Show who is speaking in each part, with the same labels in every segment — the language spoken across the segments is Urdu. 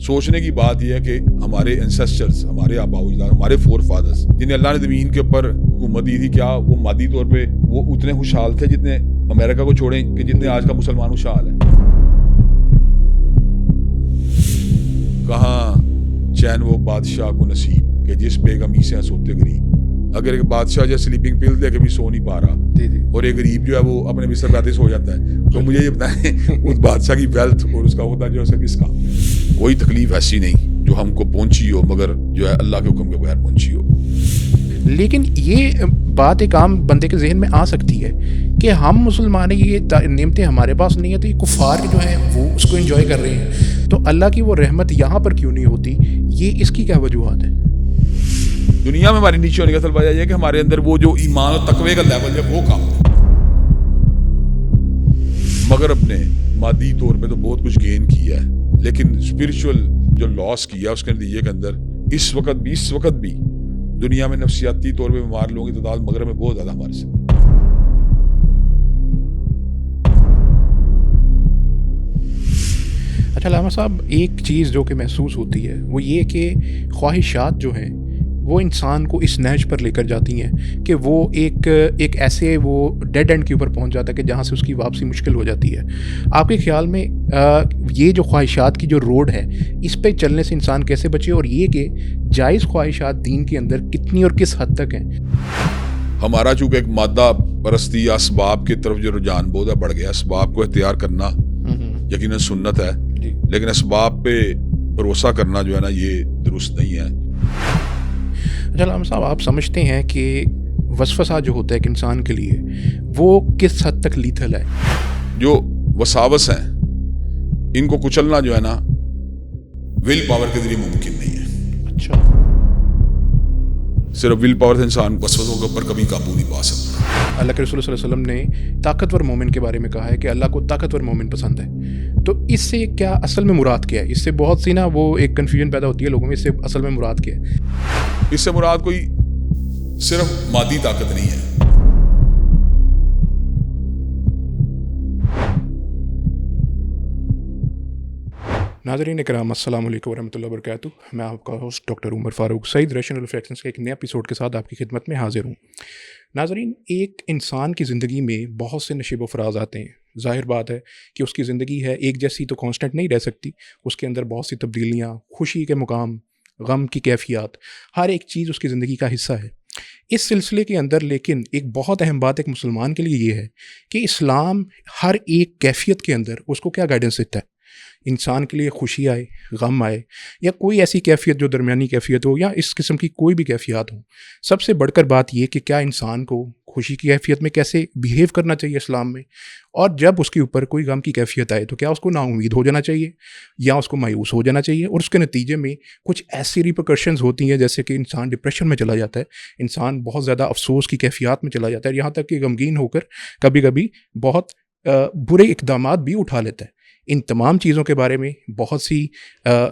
Speaker 1: سوچنے کی بات یہ ہے کہ ہمارے انسیسٹرز، ہمارے آباء و اجداد، ہمارے فور فادرز جنہیں اللہ نے زمین کے اوپر حکومت دی تھی، کیا وہ مادی طور پہ وہ اتنے خوشحال تھے جتنے امریکہ کو چھوڑیں کہ جتنے آج کا مسلمان خوشحال ہے؟ کہاں چین وہ بادشاہ کو نصیب کہ جس بے غمی سے سوتے غریب. اگر ایک بادشاہ جو سلیپنگ پل دے کے بھی سو نہیں پا رہا اور ایک غریب جو ہے وہ اپنے بستر پہ سو جاتا ہے، تو مجھے یہ بتائیں اس بادشاہ کی ویلتھ اور اس کا عہدہ جو ہے کس کا؟ کوئی تکلیف ایسی نہیں جو ہم کو پہنچی ہو مگر جو ہے اللہ کے حکم کے بغیر پہنچی ہو.
Speaker 2: لیکن یہ بات ایک عام بندے کے ذہن میں آ سکتی ہے کہ ہم مسلمان ہیں، یہ نعمتیں ہمارے پاس نہیں ہیں، تو یہ کفار جو ہیں وہ اس کو انجوائے کر رہے ہیں، تو اللہ کی وہ رحمت یہاں پر کیوں نہیں ہوتی؟ یہ اس کی کیا وجوہات ہیں؟
Speaker 1: دنیا میں ہماری نیچے ہونے کا اصل وجہ یہ ہے کہ ہمارے اندر وہ جو ایمان اور تقوی کا لیول ہے وہ کم ہے. مگر اپنے مادی طور پہ تو بہت کچھ گین کیا ہے، لیکن اسپرچول جو لاس کیا اس کے نتیجے کے اندر اس وقت بھی دنیا میں نفسیاتی طور پہ بیمار لوگوں کی تعداد مغرب میں بہت زیادہ ہمارے سے.
Speaker 2: اچھا علامہ صاحب، ایک چیز جو کہ محسوس ہوتی ہے وہ یہ کہ خواہشات جو ہیں وہ انسان کو اس نہج پر لے کر جاتی ہیں کہ وہ ایک ایسے وہ ڈیڈ اینڈ کے اوپر پہنچ جاتا ہے کہ جہاں سے اس کی واپسی مشکل ہو جاتی ہے. آپ کے خیال میں یہ جو خواہشات کی جو روڈ ہے اس پہ چلنے سے انسان کیسے بچے، اور یہ کہ جائز خواہشات دین کے اندر کتنی اور کس حد تک ہیں؟
Speaker 1: ہمارا چونکہ ایک مادہ پرستی یا اسباب کی طرف جو رجحان بہت بڑھ گیا، اسباب کو اختیار کرنا یقیناً سنت ہے، لیکن اسباب پہ بھروسہ کرنا جو ہے نا یہ درست نہیں ہے.
Speaker 2: علامہ صاحب، آپ سمجھتے ہیں کہ وسوسہ جو ہوتا ہے ایک انسان کے لیے وہ کس حد تک لیتھل ہے؟
Speaker 1: جو وساوس ہیں ان کو کچلنا جو ہے نا ول پاور کے ذریعے ممکن نہیں ہے.
Speaker 2: اچھا،
Speaker 1: صرف ول پاور سے انسان وسوسوں کے اوپر کبھی قابو نہیں پا سکتا.
Speaker 2: اللہ کے رسول صلی اللہ علیہ وسلم نے طاقتور مومن کے بارے میں کہا ہے کہ اللہ کو طاقتور مومن پسند ہے. تو اس سے کیا اصل میں مراد کیا ہے؟ اس سے بہت سی نا وہ ایک کنفیوژن پیدا ہوتی ہے لوگوں میں، اس سے اصل میں مراد کیا ہے؟
Speaker 1: اس سے مراد کوئی صرف مادی طاقت نہیں ہے.
Speaker 2: ناظرین اکرام، السلام علیکم ورحمۃ اللہ وبرکاتہ. میں آپ کا ہوسٹ ڈاکٹر عمر فاروق سعید ریشنل ریفلیکشنز کے ایک نئے ایپیسوڈ کے ساتھ آپ کی خدمت میں حاضر ہوں. ناظرین، ایک انسان کی زندگی میں بہت سے نشیب و فراز آتے ہیں. ظاہر بات ہے کہ اس کی زندگی ہے ایک جیسی تو کانسٹنٹ نہیں رہ سکتی، اس کے اندر بہت سی تبدیلیاں، خوشی کے مقام، غم کی کیفیات، ہر ایک چیز اس کی زندگی کا حصہ ہے. اس سلسلے کے اندر لیکن ایک بہت اہم بات ایک مسلمان کے لیے یہ ہے کہ اسلام ہر ایک کیفیت کے اندر اس کو کیا گائیڈنس دیتا ہے. انسان کے لیے خوشی آئے، غم آئے، یا کوئی ایسی کیفیت جو درمیانی کیفیت ہو، یا اس قسم کی کوئی بھی کیفیات ہوں، سب سے بڑھ کر بات یہ کہ کیا انسان کو خوشی کی کیفیت میں کیسے بیہیو کرنا چاہیے اسلام میں، اور جب اس کے اوپر کوئی غم کی کیفیت آئے تو کیا اس کو نا امید ہو جانا چاہیے یا اس کو مایوس ہو جانا چاہیے. اور اس کے نتیجے میں کچھ ایسی ریپرکشنز ہوتی ہیں جیسے کہ انسان ڈپریشن میں چلا جاتا ہے، انسان بہت زیادہ افسوس کی کیفیات میں چلا جاتا ہے، یہاں تک کہ غمگین ہو کر کبھی کبھی بہت برے اقدامات بھی اٹھا لیتا ہے. ان تمام چیزوں کے بارے میں بہت سی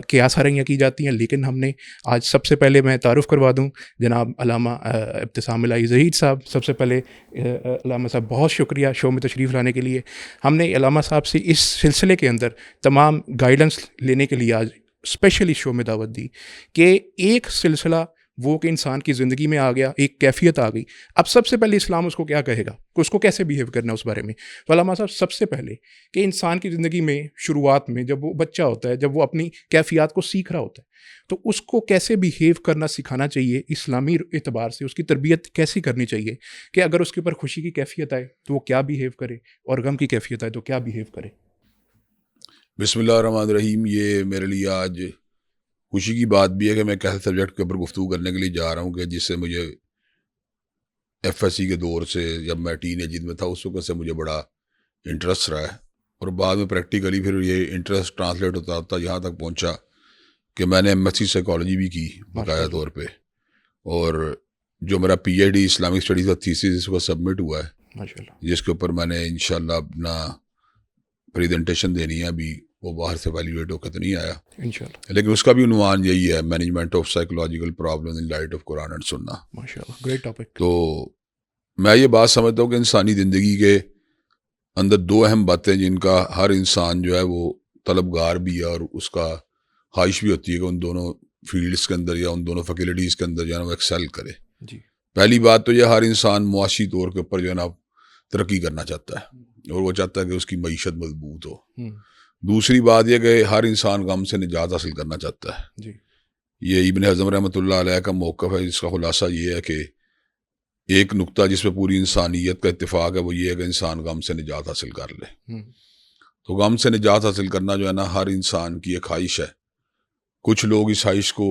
Speaker 2: قیاس سرنیاں کی جاتی ہیں، لیکن ہم نے آج سب سے پہلے میں تعارف کروا دوں جناب علامہ ابتسام الہی زہید صاحب. سب سے پہلے علامہ صاحب بہت شکریہ شو میں تشریف لانے کے لیے. ہم نے علامہ صاحب سے اس سلسلے کے اندر تمام گائیڈنس لینے کے لیے آج اسپیشلی شو میں دعوت دی کہ ایک سلسلہ وہ کہ انسان کی زندگی میں آ گیا، ایک کیفیت آ گئی، اب سب سے پہلے اسلام اس کو کیا کہے گا، کہ اس کو کیسے بیہیو کرنا ہے اس بارے میں. تو علامہ صاحب، سب سے پہلے کہ انسان کی زندگی میں شروعات میں جب وہ بچہ ہوتا ہے، جب وہ اپنی کیفیات کو سیکھ رہا ہوتا ہے، تو اس کو کیسے بیہیو کرنا سکھانا چاہیے اسلامی اعتبار سے، اس کی تربیت کیسی کرنی چاہیے کہ اگر اس کے اوپر خوشی کی کیفیت آئے تو وہ کیا بیہیو کرے، اور غم کی کیفیت آئے تو کیا بیہیو کرے.
Speaker 1: بسم اللہ الرحمن الرحیم. یہ میرے لیے آج خوشی کی بات بھی ہے کہ میں ایک ایسے سبجیکٹ کے اوپر گفتگو کرنے کے لیے جا رہا ہوں کہ جس سے مجھے ایف ایس سی کے دور سے، جب میں ٹین ایج میں تھا اس وقت سے مجھے بڑا انٹرسٹ رہا ہے، اور بعد میں پریکٹیکلی پھر یہ انٹرسٹ ٹرانسلیٹ ہوتا ہوتا یہاں تک پہنچا کہ میں نے ایم ایس سی سائیکالوجی بھی کی باقاعدہ طور پہ، اور جو میرا P H D Islamic studies کا تھیسس اس کو سبمٹ ہوا ہے، جس کے اوپر میں نے انشاءاللہ اپنا پریزنٹیشن دینی ہے. ابھی وہ باہر سے ویلیویٹ ہو کے تو نہیں آیا انشاءاللہ، لیکن اس کا بھی عنوان یہی ہے، management of psychological problem in light of Quran and سنہ.
Speaker 2: ماشاءاللہ، گریٹ ٹاپک.
Speaker 1: تو میں یہ بات سمجھتا ہوں کہ انسانی زندگی کے اندر دو اہم باتیں جن کا ہر انسان جو ہے وہ طلبگار بھی ہے اور اس کا خواہش بھی ہوتی ہے کہ ان دونوں فیلڈس کے اندر یا ان دونوں فیکلٹیز کے اندر جو ہے نا وہ ایکسیل کرے.
Speaker 2: جی.
Speaker 1: پہلی بات تو یہ ہر انسان معاشی طور کے اوپر جو ہے نا ترقی کرنا چاہتا ہے اور وہ چاہتا ہے کہ اس کی معیشت مضبوط ہو. دوسری بات یہ کہ ہر انسان غم سے نجات حاصل کرنا چاہتا ہے.
Speaker 2: جی.
Speaker 1: یہ ابن حزم رحمۃ اللہ علیہ کا موقف ہے جس کا خلاصہ یہ ہے کہ ایک نقطہ جس پہ پوری انسانیت کا اتفاق ہے وہ یہ ہے کہ انسان غم سے نجات حاصل کر لے. تو غم سے نجات حاصل کرنا جو ہے نا ہر انسان کی ایک خواہش ہے. کچھ لوگ اس خواہش کو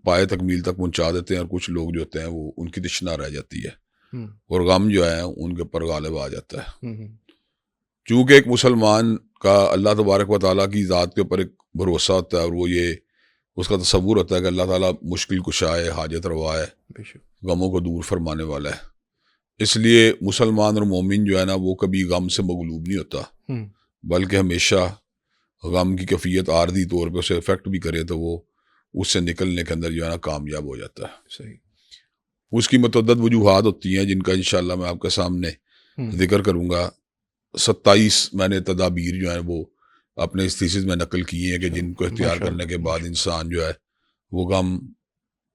Speaker 1: پائے تکمیل تک پہنچا دیتے ہیں اور کچھ لوگ جو ہوتے ہیں وہ ان کی تشنا رہ جاتی ہے اور غم جو ہے ان کے اوپر غالب آ جاتا ہے. چونکہ ایک مسلمان کا اللہ تبارک و تعالیٰ کی ذات کے اوپر ایک بھروسہ ہوتا ہے اور وہ یہ اس کا تصور ہوتا ہے کہ اللہ تعالیٰ مشکل کشا ہے، حاجت روا ہے، غموں کو دور فرمانے والا ہے. اس لیے مسلمان اور مومن جو ہے نا وہ کبھی غم سے مغلوب نہیں ہوتا، بلکہ ہمیشہ غم کی کیفیت عارضی طور پہ اسے افیکٹ بھی کرے تو وہ اس سے نکلنے کے اندر جو ہے نا کامیاب ہو جاتا ہے.
Speaker 2: صحیح.
Speaker 1: اس کی متعدد وجوہات ہوتی ہیں جن کا انشاءاللہ میں آپ کے سامنے ذکر کروں گا. 27 میں نے تدابیر جو ہیں وہ اپنے اس تھیسس میں نقل کی ہیں کہ جن کو اختیار کرنے کے بعد انسان جو ہے وہ غم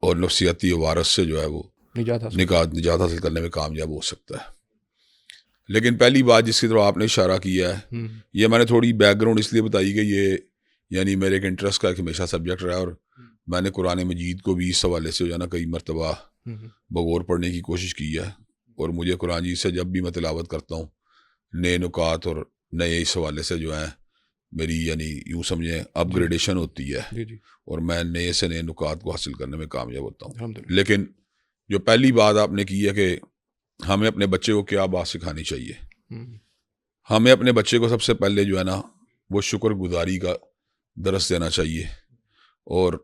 Speaker 1: اور نفسیاتی عوارض سے جو ہے وہ نجات حاصل کرنے میں کامیاب ہو سکتا ہے. لیکن پہلی بات جس کی طرف آپ نے اشارہ کیا ہے یہ میں نے تھوڑی بیک گراؤنڈ اس لیے بتائی کہ یہ یعنی میرے ایک انٹرسٹ کا ایک ہمیشہ سبجیکٹ رہا ہے اور میں نے قرآن مجید کو بھی اس حوالے سے جو ہے نا کئی مرتبہ بغور پڑھنے کی کوشش کی ہے اور مجھے قرآن مجید سے جب بھی میں تلاوت کرتا ہوں نئے نکات اور نئے اس حوالے سے جو ہیں میری یعنی یوں سمجھیں اپ گریڈیشن ہوتی ہے اور میں نئے سے نئے نکات کو حاصل کرنے میں کامیاب ہوتا ہوں. لیکن جو پہلی بات آپ نے کی ہے کہ ہمیں اپنے بچے کو کیا بات سکھانی چاہیے. ہمیں اپنے بچے کو سب سے پہلے جو ہے نا وہ شکر گزاری کا درس دینا چاہیے اور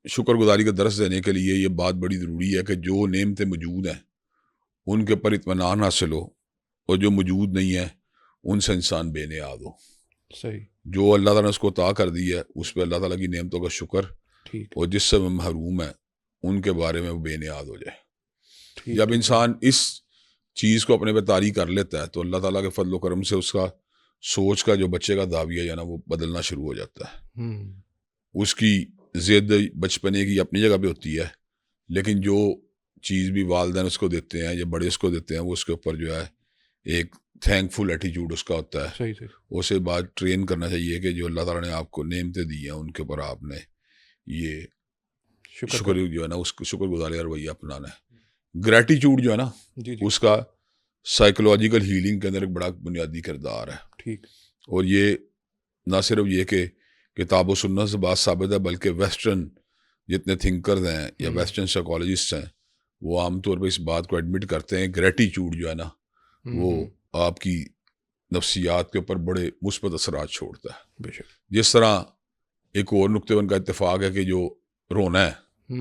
Speaker 1: شکر گزاری کا درس دینے کے لیے یہ بات بڑی ضروری ہے کہ جو نعمتیں موجود ہیں ان کے اوپر اطمینان حاصل ہو اور جو موجود نہیں ہے ان سے انسان بے نیاز ہو.
Speaker 2: صحیح.
Speaker 1: جو اللہ تعالیٰ نے اس کو عطا کر دی ہے اس پہ اللہ تعالیٰ کی نعمتوں کا شکر اور جس سے وہ محروم ہے ان کے بارے میں وہ بے نیاز ہو جائے. جب انسان اس چیز کو اپنے پہ طاری کر لیتا ہے تو اللہ تعالیٰ کے فضل و کرم سے اس کا سوچ کا جو بچے کا دعویہ ہے نا وہ بدلنا شروع ہو جاتا ہے. اس کی ضد بچپنے کی اپنی جگہ پہ ہوتی ہے لیکن جو چیز بھی والدین اس کو دیتے ہیں یا بڑے اس کو دیتے ہیں وہ اس کے اوپر جو ہے ایک تھینک فل ایٹیٹیوڈ اس کا ہوتا ہے.
Speaker 2: صحیح.
Speaker 1: اسے بات ٹرین کرنا چاہیے کہ جو اللہ تعالیٰ نے آپ کو نعمتیں دی ہیں ان کے اوپر آپ نے یہ شکر جو ہے نا اس کو شکر گزاری رویہ اپنانا ہے. گریٹیچیوڈ جو ہے نا اس کا سائیکولوجیکل ہیلنگ کے اندر ایک بڑا بنیادی کردار ہے. ٹھیک. اور یہ نہ صرف یہ کہ کتاب و سنت سے بات ثابت ہے بلکہ ویسٹرن جتنے تھنکرز ہیں یا ویسٹرن سائیکالوجسٹ ہیں وہ عام طور پہ اس بات کو ایڈمٹ کرتے ہیں. گریٹیچیوڈ جو ہے نا وہ آپ کی نفسیات کے اوپر بڑے مثبت اثرات چھوڑتا ہے. جس طرح ایک اور نقطے ان کا اتفاق ہے کہ جو رونا ہے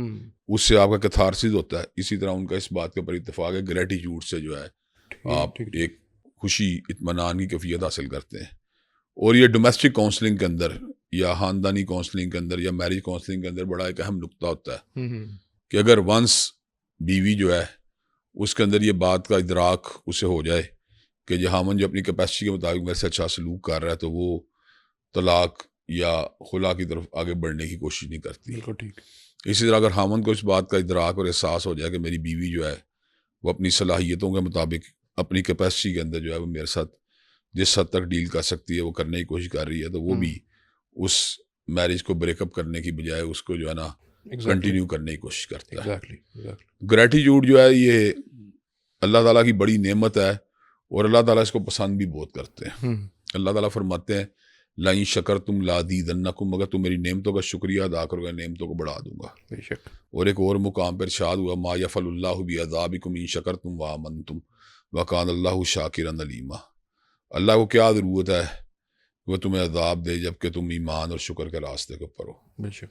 Speaker 1: اس سے آپ کا کیتھارسس ہوتا ہے، اسی طرح ان کا اس بات کے اوپر اتفاق ہے گریٹیچیوڈ سے جو ہے آپ ایک خوشی اطمینان کی کیفیت حاصل کرتے ہیں. اور یہ ڈومیسٹک کاؤنسلنگ کے اندر یا خاندانی کاؤنسلنگ کے اندر یا میرج کاؤنسلنگ کے اندر بڑا ایک اہم نقطہ ہوتا ہے کہ اگر ونس بیوی جو ہے اس کے اندر یہ بات کا ادراک اسے ہو جائے کہ جہامن جو اپنی کیپیسٹی کے مطابق میرے سے اچھا سلوک کر رہا ہے تو وہ طلاق یا خلا کی طرف آگے بڑھنے کی کوشش نہیں کرتی. بالکل ٹھیک. اسی طرح اگر خامن کو اس بات کا ادراک اور احساس ہو جائے کہ میری بیوی جو ہے وہ اپنی صلاحیتوں کے مطابق اپنی کیپیسٹی کے اندر جو ہے وہ میرے ساتھ جس حد تک ڈیل کر سکتی ہے وہ کرنے کی کوشش کر رہی ہے تو وہ بھی اس میرج کو بریک اپ کرنے کی بجائے اس کو جو ہے نا کنٹینیو کرنے کی کوشش کرتا ہے. گریٹیچیوڈ جو ہے یہ اللہ تعالیٰ کی بڑی نعمت ہے اور اللہ تعالیٰ اس کو پسند بھی بہت کرتے ہیں. اللہ تعالیٰ فرماتے ہیں لَئِن شَكَرْتُمْ لَأَزِيدَنَّكُمْ، مگر تم میری نعمتوں کا شکریہ ادا کرو گے نعمتوں کو بڑھا دوں گا. بے شک. اور ایک اور مقام پر ارشاد ہوا ما یفعل اللہ بعذابکم ان شکرتم وآمنتم وکان اللہ شاکرا علیما. اللہ کو کیا ضرورت ہے وہ تمہیں عذاب دے جب کہ تم ایمان اور شکر کے راستے کے اوپر ہو. بے شک.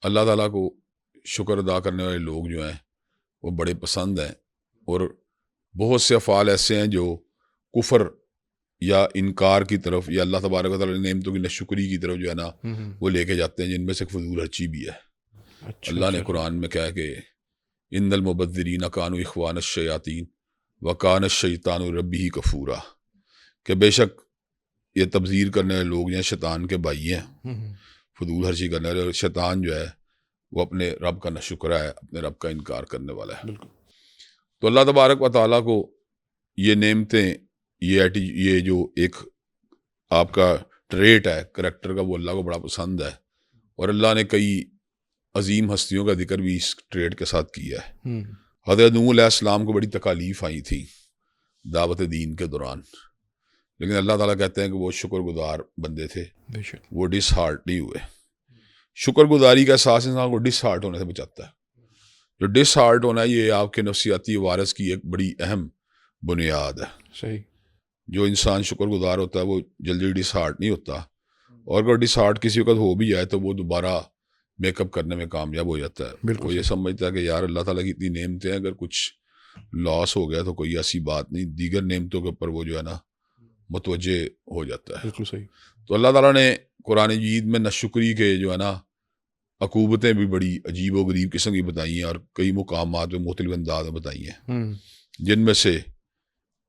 Speaker 1: اللہ تعالیٰ کو شکر ادا کرنے والے لوگ جو ہیں وہ بڑے پسند ہیں اور بہت سے افعال ایسے ہیں جو کفر یا انکار کی طرف یا اللہ تبارک و تعالیٰ نعمتوں کی ناشکری کی طرف جو ہے نا وہ لے کے جاتے ہیں، جن میں سے فضول خرچی بھی ہے. اللہ نے قرآن میں کہا کہ ان المبذرین کانوا اخوان الشیاطین وکان الشیطان ربہ کفورا، کہ بے شک یہ تبذیر کرنے والے لوگ ہیں شیطان کے بھائی ہیں فضول خرچی کرنے والے، اور شیطان جو ہے وہ اپنے رب کا ناشکرا ہے، اپنے رب کا انکار کرنے والا ہے۔
Speaker 2: بالکل
Speaker 1: تو اللہ تبارک و تعالیٰ کو یہ نعمتیں، یہ جو ایک آپ کا ٹریٹ ہے کریکٹر کا، وہ اللہ کو بڑا پسند ہے، اور اللہ نے کئی عظیم ہستیوں کا ذکر بھی اس ٹریٹ کے ساتھ کیا ہے۔ حضرت نوح علیہ السلام کو بڑی تکالیف آئی تھی دعوت دین کے دوران، لیکن اللہ تعالیٰ کہتے ہیں کہ وہ شکر گزار بندے تھے،
Speaker 2: بے شک۔
Speaker 1: وہ ڈس ہارٹ نہیں ہوئے۔ شکر گزاری کا احساس انسان کو ڈس ہارٹ ہونے سے بچاتا ہے۔ جو ڈس ہارٹ ہونا ہے یہ آپ کے نفسیاتی وارث کی ایک بڑی اہم بنیاد ہے۔
Speaker 2: صحیح۔
Speaker 1: جو انسان شکر گزار ہوتا ہے وہ جلدی ڈس ہارٹ نہیں ہوتا، اور اگر ڈس ہارٹ کسی وقت ہو بھی جائے تو وہ دوبارہ میک اپ کرنے میں کامیاب ہو جاتا ہے۔
Speaker 2: بالکل
Speaker 1: وہ یہ سمجھتا ہے کہ یار اللہ تعالیٰ کی اتنی نعمتیں ہیں، اگر کچھ لاس ہو گیا تو کوئی ایسی بات نہیں، دیگر نعمتوں کے اوپر وہ جو ہے نا متوجہ ہو جاتا ہے۔
Speaker 2: بالکل صحیح۔
Speaker 1: تو اللہ تعالیٰ نے قرآن مجید میں ناشکری کے جو ہے نا عقوبتیں بھی بڑی عجیب و غریب قسم کی بتائی ہیں، اور کئی مقامات میں مختلف انداز میں بتائی ہیں، جن میں سے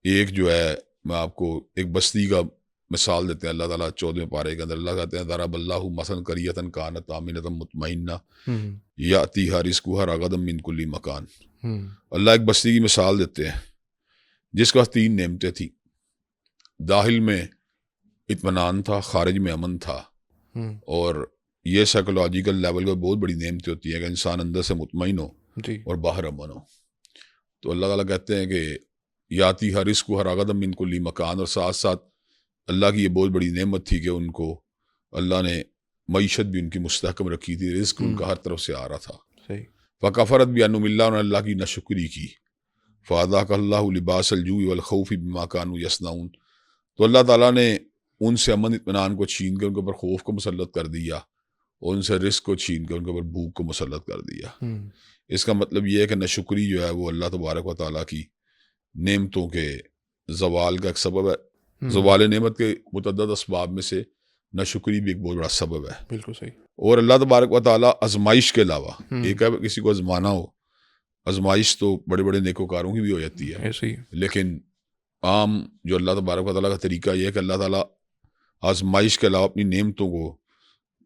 Speaker 1: ایک جو ہے میں آپ کو ایک بستی کا مثال دیتے ہیں۔ اللہ تعالیٰ 14 پارے کے اندر اللہ کہتے ہیں ضرب اللہ مثلا قریۃ کانت آمنۃ مطمئنہ یأتیہا رزقہا رغدا من کل مکان۔ اللہ ایک بستی کی مثال دیتے ہیں جس کے پاس 3 نعمتیں تھیں، داخل میں اطمینان تھا، خارج میں امن تھا، اور یہ سائیکولوجیکل لیول پر بہت بڑی نعمتیں ہوتی ہیں کہ انسان اندر سے مطمئن ہو
Speaker 2: جی۔
Speaker 1: اور باہر امن ہو۔ تو اللہ تعالیٰ کہتے ہیں کہ یاتیہا رزقہا رغدا من کل مکان، اور ساتھ ساتھ اللہ کی یہ بہت بڑی نعمت تھی کہ ان کو اللہ نے معیشت بھی ان کی مستحکم رکھی تھی، رزق ان کا ہر طرف سے آ رہا تھا۔
Speaker 2: صحیح۔
Speaker 1: فکفرت بانعم اللہ، انہوں نے اللہ کی ناشکری کی، فاذاق اللہ لباس الجوع والخوف بما كانوا یصنعون، تو اللہ تعالیٰ نے ان سے امن اطمینان کو چھین کے ان کے اوپر خوف کو مسلط کر دیا، اور ان سے رزق کو چھین کے ان کے اوپر بھوک کو مسلط کر دیا۔ اس کا مطلب یہ ہے کہ ناشکری جو ہے وہ اللہ تبارک و تعالیٰ کی نعمتوں کے زوال کا ایک سبب ہے۔ زوال نعمت کے متعدد اسباب میں سے ناشکری بھی ایک بہت بڑا سبب ہے۔
Speaker 2: بالکل صحیح۔
Speaker 1: اور اللہ تبارک و تعالیٰ آزمائش کے علاوہ، ایک ہے کسی کو آزمانا ہو، آزمائش تو بڑے بڑے نیکوکاروں کی بھی ہو جاتی ہے،
Speaker 2: ایسے ہی۔
Speaker 1: لیکن عام جو اللہ تبارک و تعالیٰ کا طریقہ یہ ہے کہ اللہ تعالیٰ آزمائش کے علاوہ اپنی نعمتوں کو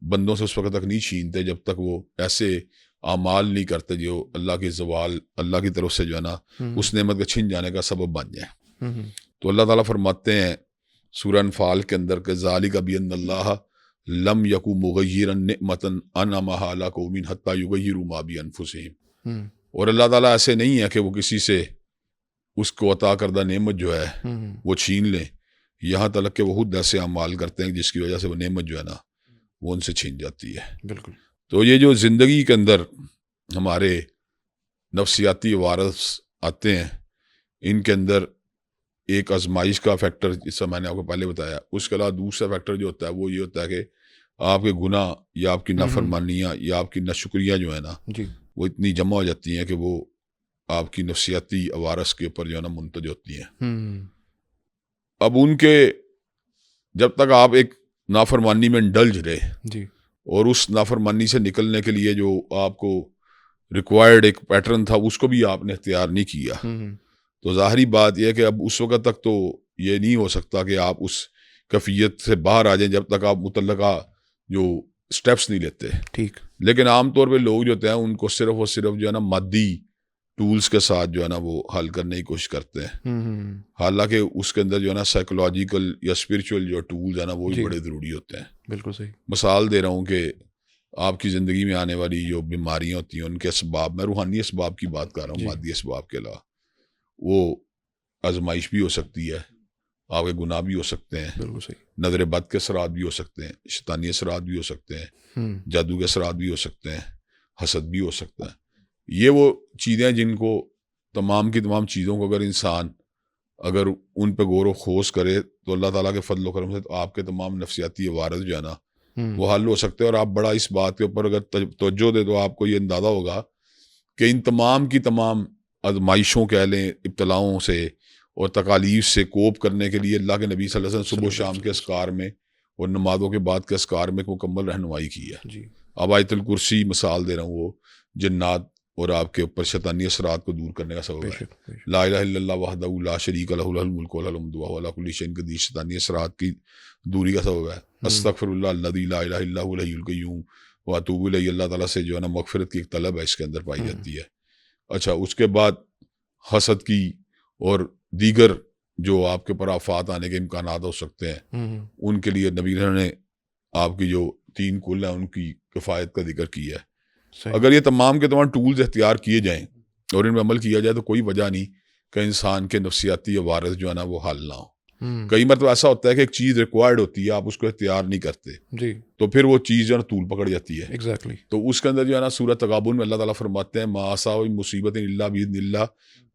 Speaker 1: بندوں سے اس وقت تک نہیں چھینتے جب تک وہ ایسے اعمال نہیں کرتے جو اللہ کے زوال، اللہ کی طرف سے جو ہے نا اس نعمت کا چھن جانے کا سبب بن جائے۔ تو اللہ تعالیٰ فرماتے ہیں سورہ انفال کے اندر کہ ذالک بان اللہ لم یکو مغیرا نعمتا انعمہا علی قوم حتی یغیروا ما بانفسہم، اور اللہ تعالیٰ ایسے نہیں ہے کہ وہ کسی سے اس کو عطا کردہ نعمت جو ہے وہ چھین لیں، یہاں تک کہ وہ خود ایسے اعمال کرتے ہیں جس کی وجہ سے وہ نعمت جو ہے نا وہ ان سے چھین جاتی ہے۔
Speaker 2: بالکل۔
Speaker 1: تو یہ جو زندگی کے اندر ہمارے نفسیاتی وارث آتے ہیں، ان کے اندر ایک آزمائش کا فیکٹر جس سے میں نے آپ کو پہلے بتایا، اس کے علاوہ دوسرا فیکٹر جو ہوتا ہے وہ یہ ہوتا ہے کہ آپ کے گناہ یا آپ کی نافرمانیاں یا آپ کی ناشکریاں جو ہے نا
Speaker 2: جی۔
Speaker 1: وہ اتنی جمع ہو جاتی ہیں کہ وہ آپ کی نفسیاتی عوارث کے اوپر جو ہے نا منتج ہوتی ہیں۔ اب ان کے جب تک آپ ایک نافرمانی میں انڈلج رہے،
Speaker 2: جی۔
Speaker 1: اور اس نافرمانی سے نکلنے کے لیے جو آپ کو ریکوائرڈ ایک پیٹرن تھا اس کو بھی آپ نے اختیار نہیں کیا، تو ظاہری بات یہ ہے کہ اب اس وقت تک تو یہ نہیں ہو سکتا کہ آپ اس کیفیت سے باہر آ جائیں جب تک آپ متعلقہ جو سٹیپس نہیں لیتے۔
Speaker 2: ٹھیک۔
Speaker 1: لیکن عام طور پہ لوگ جو ہوتے ہیں ان کو صرف اور صرف جو ہے نا مادی ٹولز کے ساتھ جو ہے نا وہ حل کرنے کی کوشش کرتے ہیں، حالانکہ اس کے اندر جو ہے نا سائیکولوجیکل یا اسپرچول جو ٹولز ہیں نا وہ بھی بڑے ضروری ہوتے ہیں۔
Speaker 2: بالکل صحیح۔
Speaker 1: مثال دے رہا ہوں کہ آپ کی زندگی میں آنے والی جو بیماریاں ہوتی ہیں ان کے اسباب، میں روحانی اسباب کی بات کر رہا ہوں، مادی اسباب کے علاوہ، وہ آزمائش بھی ہو سکتی ہے، آپ کے گناہ بھی ہو سکتے ہیں،
Speaker 2: بالکل صحیح۔
Speaker 1: نظر بد کے اثرات بھی ہو سکتے ہیں، شیطانی اثرات بھی ہو سکتے ہیں، جادو کے اثرات بھی ہو سکتے ہیں، حسد بھی ہو سکتا ہے۔ یہ وہ چیزیں ہیں جن کو تمام کی تمام چیزوں کو اگر انسان اگر ان پہ غور و خوض کرے تو اللہ تعالیٰ کے فضل و کرم سے آپ کے تمام نفسیاتی عوارض جو ہے نا وہ حل ہو سکتے ہیں۔ اور آپ بڑا اس بات کے اوپر اگر توجہ دے تو آپ کو یہ اندازہ ہوگا کہ ان تمام کی تمام آزمائشوں کہہ لیں، ابتلاؤں سے اور تکالیف سے کوپ کرنے کے لیے اللہ کے نبی صلی اللہ علیہ وسلم صبح و شام کے اذکار میں اور نمازوں کے بعد کے اذکار میں ایک مکمل رہنمائی کی ہے۔
Speaker 2: جی۔
Speaker 1: اب آیت الکرسی مثال دے رہا ہوں، وہ جنات اور آپ کے اوپر شیطانی اثرات کو دور کرنے کا سبب
Speaker 2: بے
Speaker 1: ہے.
Speaker 2: شک بے شک.
Speaker 1: لا الہ الا اللہ وحدہ لا شریک لہ لہ الملک و لہ الحمد وہو علی کل شیء قدیر شیطانی اثرات کی دوری کا سبب ہے. استغفر اللہ الذی لا الہ الا هو الحی القیوم واتوب الیہ. اللہ تعالیٰ سے جو ہے نا مغفرت کی ایک طلب ہے اس کے اندر پائی جاتی ہے. اچھا اس کے بعد حسد کی اور دیگر جو آپ کے اوپر آفات آنے کے امکانات ہو سکتے ہیں ان کے لیے نبی نے آپ کی جو 3 کل ہیں ان کی کفایت کا ذکر کیا ہے. اگر یہ تمام کے تمام ٹولز اختیار کیے جائیں اور ان میں عمل کیا جائے تو کوئی وجہ نہیں کہ انسان کے نفسیاتی عوارض جو ہے نا وہ حل نہ ہو. کئی مرتبہ ایسا ہوتا ہے کہ ایک چیز ریکوائرڈ ہوتی ہے آپ اس کو اختیار نہیں کرتے
Speaker 2: جی
Speaker 1: تو پھر وہ چیز جو ہے نا طول پکڑ جاتی ہے.
Speaker 2: ایگزیکٹلی.
Speaker 1: تو اس کے اندر جو ہے نا سورۃ تغابن میں اللہ تعالیٰ فرماتے ہیں ما اصاب مصیبت الا باذن اللہ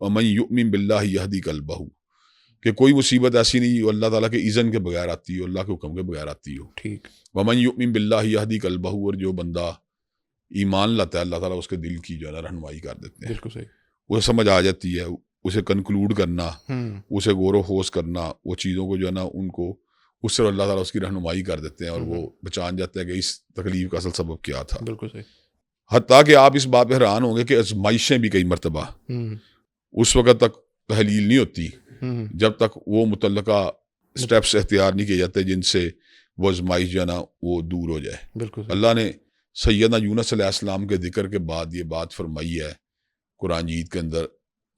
Speaker 1: ومن یؤمن باللہ یہدی قلبہ، کہ کوئی مصیبت ایسی نہیں جو اللہ تعالیٰ کے اذن کے بغیر آتی ہو، اللہ کے حکم کے بغیر آتی ہو.
Speaker 2: ٹھیک.
Speaker 1: ومن یؤمن باللہ یہدی قلبہ، اور جو بندہ ایمان لاتا ہے اللہ تعالیٰ اس کے دل کی جو ہے نا رہنمائی کر دیتے ہیں.
Speaker 2: بالکل صحیح.
Speaker 1: وہ سمجھ آ جاتی ہے، اسے کنکلوڈ کرنا، اسے غور و خوض کرنا، وہ چیزوں کو جو ہے نا ان کو اس سے اللہ تعالیٰ اس کی رہنمائی کر دیتے ہیں اور وہ پہچان جاتے ہیں کہ اس تکلیف کا اصل سبب کیا تھا.
Speaker 2: بالکل صحیح.
Speaker 1: حتیٰ کہ آپ اس بات پہ حیران ہوں گے کہ آزمائشیں بھی کئی مرتبہ اس وقت تک تحلیل نہیں ہوتی جب تک وہ متعلقہ سٹیپس اختیار نہیں کیے جاتے جن سے وہ آزمائش جو ہے نا وہ دور ہو جائے.
Speaker 2: بالکل.
Speaker 1: اللہ نے سیدنا یونس علیہ السلام کے ذکر کے بعد یہ بات فرمائی ہے قرآن جیت کے اندر.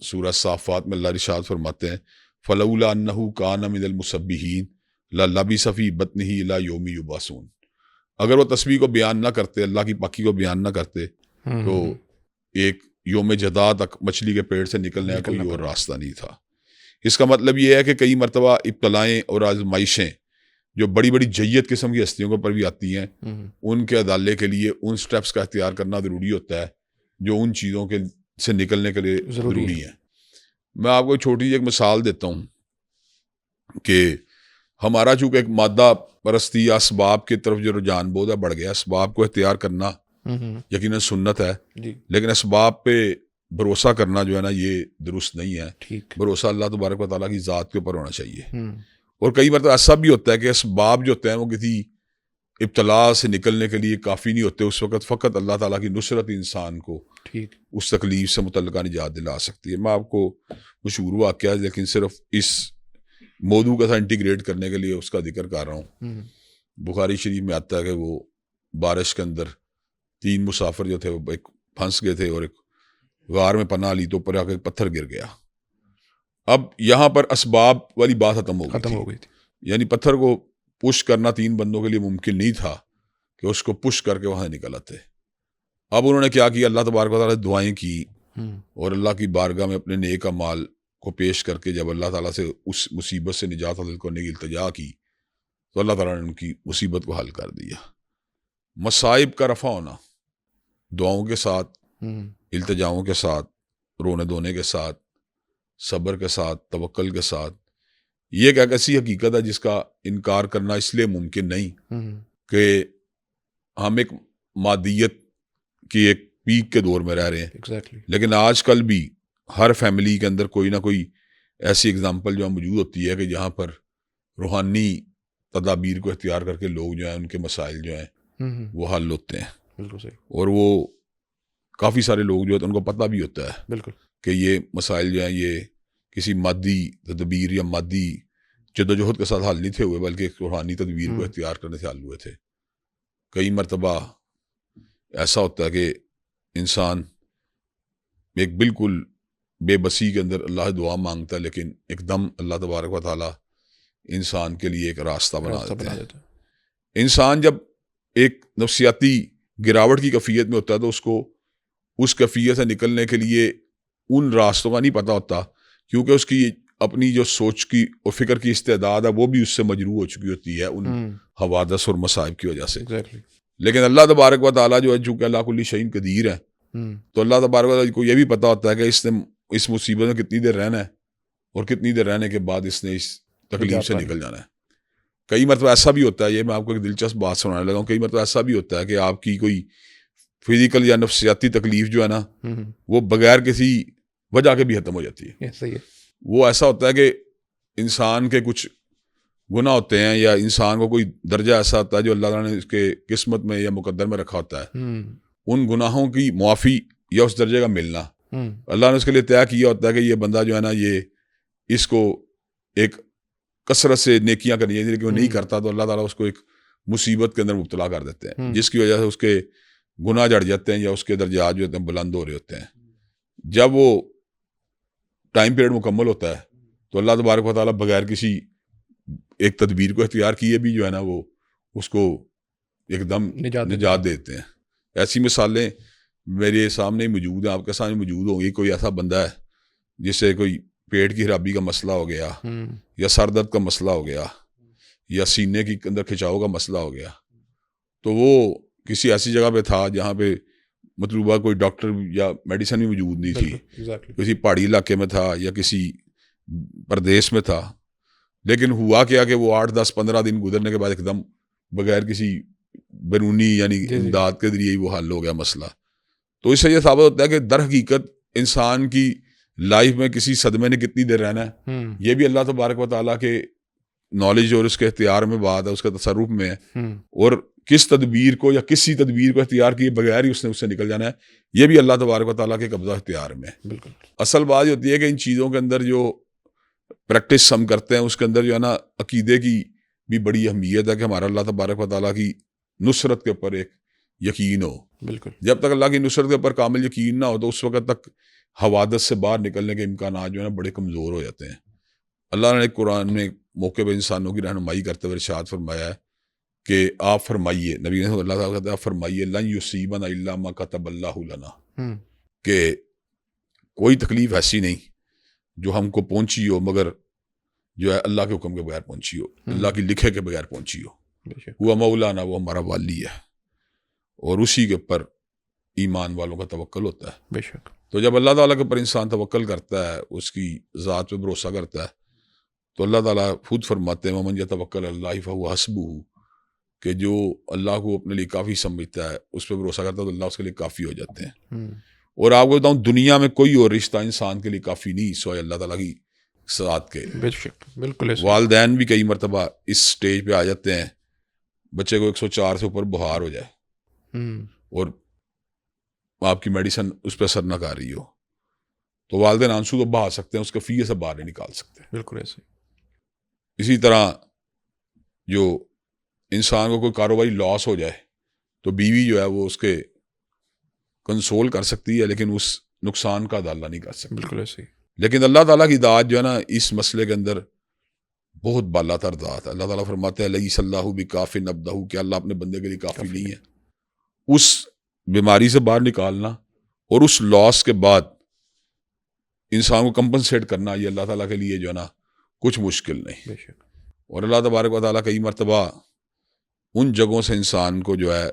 Speaker 1: سورہ صافات میں اللہ ارشاد فرماتے ہیں فلولا انہ کان من المسبحین للبث فی بطنہ الی یوم یبعثون. اگر وہ تسبیح کو بیان نہ کرتے، اللہ کی پاکی کو بیان نہ کرتے تو ایک یوم جدا تک مچھلی کے پیٹ سے نکلنے کا کوئی اور راستہ نہیں تھا. اس کا مطلب یہ ہے کہ کئی مرتبہ ابتلائیں اور آزمائشیں جو بڑی بڑی جیت قسم کی ہستیوں کے اوپر بھی آتی ہیں ان کے ادالے کے لیے ان سٹیپس کا اختیار کرنا ضروری ہوتا ہے جو ان چیزوں کے سے نکلنے کے لیے ضروری ہے. میں آپ کو ایک چھوٹی ایک مثال دیتا ہوں کہ ہمارا چونکہ ایک مادہ پرستی یا اسباب کی طرف جو رجحان بہت ہے بڑھ گیا. اسباب کو اختیار کرنا یقیناً سنت ہے لیکن اسباب پہ بھروسہ کرنا جو ہے نا یہ درست نہیں ہے. بھروسہ اللہ تبارک و تعالیٰ کی ذات کے اوپر ہونا چاہیے. اور کئی مرتبہ ایسا بھی ہوتا ہے کہ اسباب جو ہوتے ہیں وہ کسی ابتلا سے نکلنے کے لیے کافی نہیں ہوتے. اس وقت فقط اللہ تعالیٰ کی نصرت انسان کو اس تکلیف سے متعلقہ نجات دلا سکتی ہے. میں آپ کو مشہور واقعہ ہے لیکن صرف اس موضوع کا انٹیگریٹ کرنے کے لیے اس کا ذکر کر رہا ہوں. بخاری شریف میں آتا ہے کہ وہ بارش کے اندر 3 مسافر جو تھے وہ ایک پھنس گئے تھے اور ایک غار میں پناہ لی تو اوپر آ کے پتھر گر گیا. اب یہاں پر اسباب والی بات ختم ہو گئی تھی. یعنی پتھر کو پش کرنا 3 بندوں کے لیے ممکن نہیں تھا کہ اس کو پش کر کے وہاں نکل آتے. اب انہوں نے کیا کیا، اللہ تبارک و تعالیٰ دعائیں کی اور اللہ کی بارگاہ میں اپنے نیک اعمال کو پیش کر کے جب اللہ تعالیٰ سے اس مصیبت سے نجات حاصل کرنے کی التجا کی تو اللہ تعالیٰ نے ان کی مصیبت کو حل کر دیا. مصائب کا رفع ہونا دعاؤں کے ساتھ، التجاؤں کے ساتھ، رونے دھونے کے ساتھ، صبر کے ساتھ، توکل کے ساتھ، یہ ایک ایسی حقیقت ہے جس کا انکار کرنا اس لیے ممکن نہیں کہ ہم ایک مادیت کی ایک پیک کے دور میں رہ رہے ہیں. لیکن آج کل بھی ہر فیملی کے اندر کوئی نہ کوئی ایسی اگزامپل جو موجود ہوتی ہے کہ جہاں پر روحانی تدابیر کو اختیار کر کے لوگ جو ہیں ان کے مسائل جو ہیں وہ حل ہوتے ہیں.
Speaker 2: بالکل صحیح.
Speaker 1: اور وہ کافی سارے لوگ جو ہیں ان کو پتہ بھی ہوتا ہے
Speaker 2: بالکل
Speaker 1: کہ یہ مسائل جو ہیں یہ کسی مادی تدبیر یا مادی جدوجہد کے ساتھ حل نہیں تھے ہوئے بلکہ ایک روحانی تدبیر کو اختیار کرنے سے حل ہوئے تھے. کئی مرتبہ ایسا ہوتا ہے کہ انسان ایک بالکل بے بسی کے اندر اللہ دعا مانگتا ہے لیکن ایک دم اللہ تبارک و تعالیٰ انسان کے لیے ایک راستہ بنا دیتا ہے. انسان جب ایک نفسیاتی گراوٹ کی کیفیت میں ہوتا ہے تو اس کو اس کیفیت سے نکلنے کے لیے ان راستوں کا نہیں پتہ ہوتا کیونکہ اس کی اپنی جو سوچ کی اور فکر کی استعداد ہے وہ بھی اس سے مجروح ہو چکی ہوتی ہے ان حوادث اور مصائب کی وجہ سے. لیکن اللہ تبارک و تعالیٰ جو ہے چونکہ اللہ کل شیء قدیر ہے تو اللہ تبارک و تعالیٰ کو یہ بھی پتہ ہوتا ہے کہ اس نے اس مصیبت میں کتنی دیر رہنا ہے اور کتنی دیر رہنے کے بعد اس نے اس تکلیف سے نکل جانا ہے. کئی مرتبہ ایسا بھی ہوتا ہے، یہ میں آپ کو ایک دلچسپ بات سنانے لگا ہوں، کئی مرتبہ ایسا بھی ہوتا ہے کہ آپ کی کوئی فزیکل یا نفسیاتی تکلیف جو ہے نا وہ بغیر کسی وجہ کے بھی ختم ہو جاتی ہے.
Speaker 2: صحیح ہے.
Speaker 1: وہ ایسا ہوتا ہے کہ انسان کے کچھ گناہ ہوتے ہیں یا انسان کو کوئی درجہ ایسا ہوتا ہے جو اللہ تعالیٰ نے اس کے قسمت میں یا مقدر میں رکھا ہوتا ہے. ان گناہوں کی معافی یا اس درجے کا ملنا. اللہ نے اس کے لیے طے کیا ہوتا ہے کہ یہ بندہ جو ہے نا یہ اس کو ایک کثرت سے نیکیاں کرنی چاہیے، لیکن وہ نہیں کرتا تو اللہ تعالیٰ اس کو ایک مصیبت کے اندر مبتلا کر دیتے ہیں، جس کی وجہ سے اس کے گناہ جڑ جاتے ہیں یا اس کے درجات جو ہوتے ہیں بلند ہو رہے ہوتے ہیں. جب وہ ٹائم پیریڈ مکمل ہوتا ہے تو اللہ تبارک و تعالیٰ بغیر کسی ایک تدبیر کو اختیار کیے بھی جو ہے نا وہ اس کو ایک دم نجات دیتے ہیں. ایسی مثالیں میرے سامنے موجود ہیں، آپ کے سامنے موجود ہوں گی. کوئی ایسا بندہ ہے جس سے کوئی پیٹ کی خرابی کا مسئلہ ہو گیا یا سر درد کا مسئلہ ہو گیا یا سینے کے اندر کھچاؤ کا مسئلہ ہو گیا، تو وہ کسی ایسی جگہ پہ تھا جہاں پہ مطلوبہ کوئی ڈاکٹر یا میڈیسن بھی موجود نہیں تھی، کسی پہاڑی علاقے میں تھا یا کسی پردیس میں تھا. لیکن ہوا کیا کہ وہ 8-10-15 دن گزرنے کے بعد ایک دم بغیر کسی بیرونی یعنی امداد کے ذریعے ہی وہ حل ہو گیا مسئلہ. تو اس سے یہ ثابت ہوتا ہے کہ در حقیقت انسان کی لائف میں کسی صدمے نے کتنی دیر رہنا ہے، یہ بھی اللہ تبارک و تعالیٰ کے نالج اور اس کے اختیار میں بات ہے، اس کے تصرف میں ہے. اور کس تدبیر کو یا کسی تدبیر کو اختیار کیے بغیر ہی اس نے اس سے نکل جانا ہے، یہ بھی اللہ تبارک و تعالیٰ کے قبضہ اختیار میں ہے.
Speaker 2: بالکل.
Speaker 1: اصل بات یہ ہوتی ہے کہ ان چیزوں کے اندر جو پریکٹس ہم کرتے ہیں اس کے اندر جو ہے نا عقیدے کی بھی بڑی اہمیت ہے کہ ہمارا اللہ تبارک و تعالیٰ کی نصرت کے اوپر ایک یقین ہو.
Speaker 2: بالکل.
Speaker 1: جب تک اللہ کی نصرت کے اوپر کامل یقین نہ ہو تو اس وقت تک حوادث سے باہر نکلنے کے امکانات جو ہے نا بڑے کمزور ہو جاتے ہیں. اللہ نے قرآن میں موقع پہ انسانوں کی رہنمائی کرتے ہوئے ارشاد فرمایا ہے کہ آپ فرمائیے، نبی صلی اللہ علیہ وسلم آپ فرمائیے لن یصیبنا الا ما کتب اللہ لنا، کہ کوئی تکلیف ایسی نہیں جو ہم کو پہنچی ہو مگر جو ہے اللہ کے حکم کے بغیر پہنچی ہو، اللہ کی لکھے کے بغیر پہنچی ہو. وہ مولانا، وہ ہمارا والی ہے اور اسی کے اوپر ایمان والوں کا توکل ہوتا ہے.
Speaker 2: بے شک. تو
Speaker 1: جب اللہ تعالیٰ کے اوپر انسان توکل کرتا ہے، اس کی ذات پہ بھروسہ کرتا ہے، تو اللہ تعالیٰ خود فرماتے ہیں ومن یتوکل علی اللہ فہو حسبہ، کہ جو اللہ کو اپنے لیے کافی سمجھتا ہے، اس پہ بھروسہ کرتا ہے تو اللہ اس کے لیے کافی ہو جاتے ہیں. اور آپ کو بتاؤں دنیا میں کوئی اور رشتہ انسان کے لیے کافی نہیں سوائے اللہ تعالیٰ کی ذات کے.
Speaker 2: بے شک. بالکل.
Speaker 1: والدین بھی کئی مرتبہ اس سٹیج پہ آ جاتے ہیں، بچے کو 104 سے اوپر بخار ہو جائے اور آپ کی میڈیسن اس پہ اثر نہ کر رہی ہو تو والدین آنسو تو بہا سکتے ہیں، اس کے فیے سے باہر نہیں نکال سکتے.
Speaker 2: بالکل ایسے.
Speaker 1: اسی طرح جو انسان کو کوئی کاروباری لاس ہو جائے تو بیوی جو ہے وہ اس کے کنسول کر سکتی ہے لیکن اس نقصان کا ادالہ نہیں کر سکتی.
Speaker 2: بالکل ایسے.
Speaker 1: لیکن اللہ تعالیٰ کی ذات جو ہے نا اس مسئلے کے اندر بہت بالا تر ذات ہے. اللہ تعالیٰ فرماتے ہیں لیس اللہ بکاف عبدہ، کہ اللہ اپنے بندے کے لیے کافی نہیں ہے. اس بیماری سے باہر نکالنا اور اس لاس کے بعد انسان کو کمپنسیٹ کرنا یہ اللہ تعالیٰ کے لیے جو ہے نا کچھ مشکل نہیں.
Speaker 2: بے شک.
Speaker 1: اور اللہ تبارک و تعالیٰ کئی مرتبہ ان جگہوں سے انسان کو جو ہے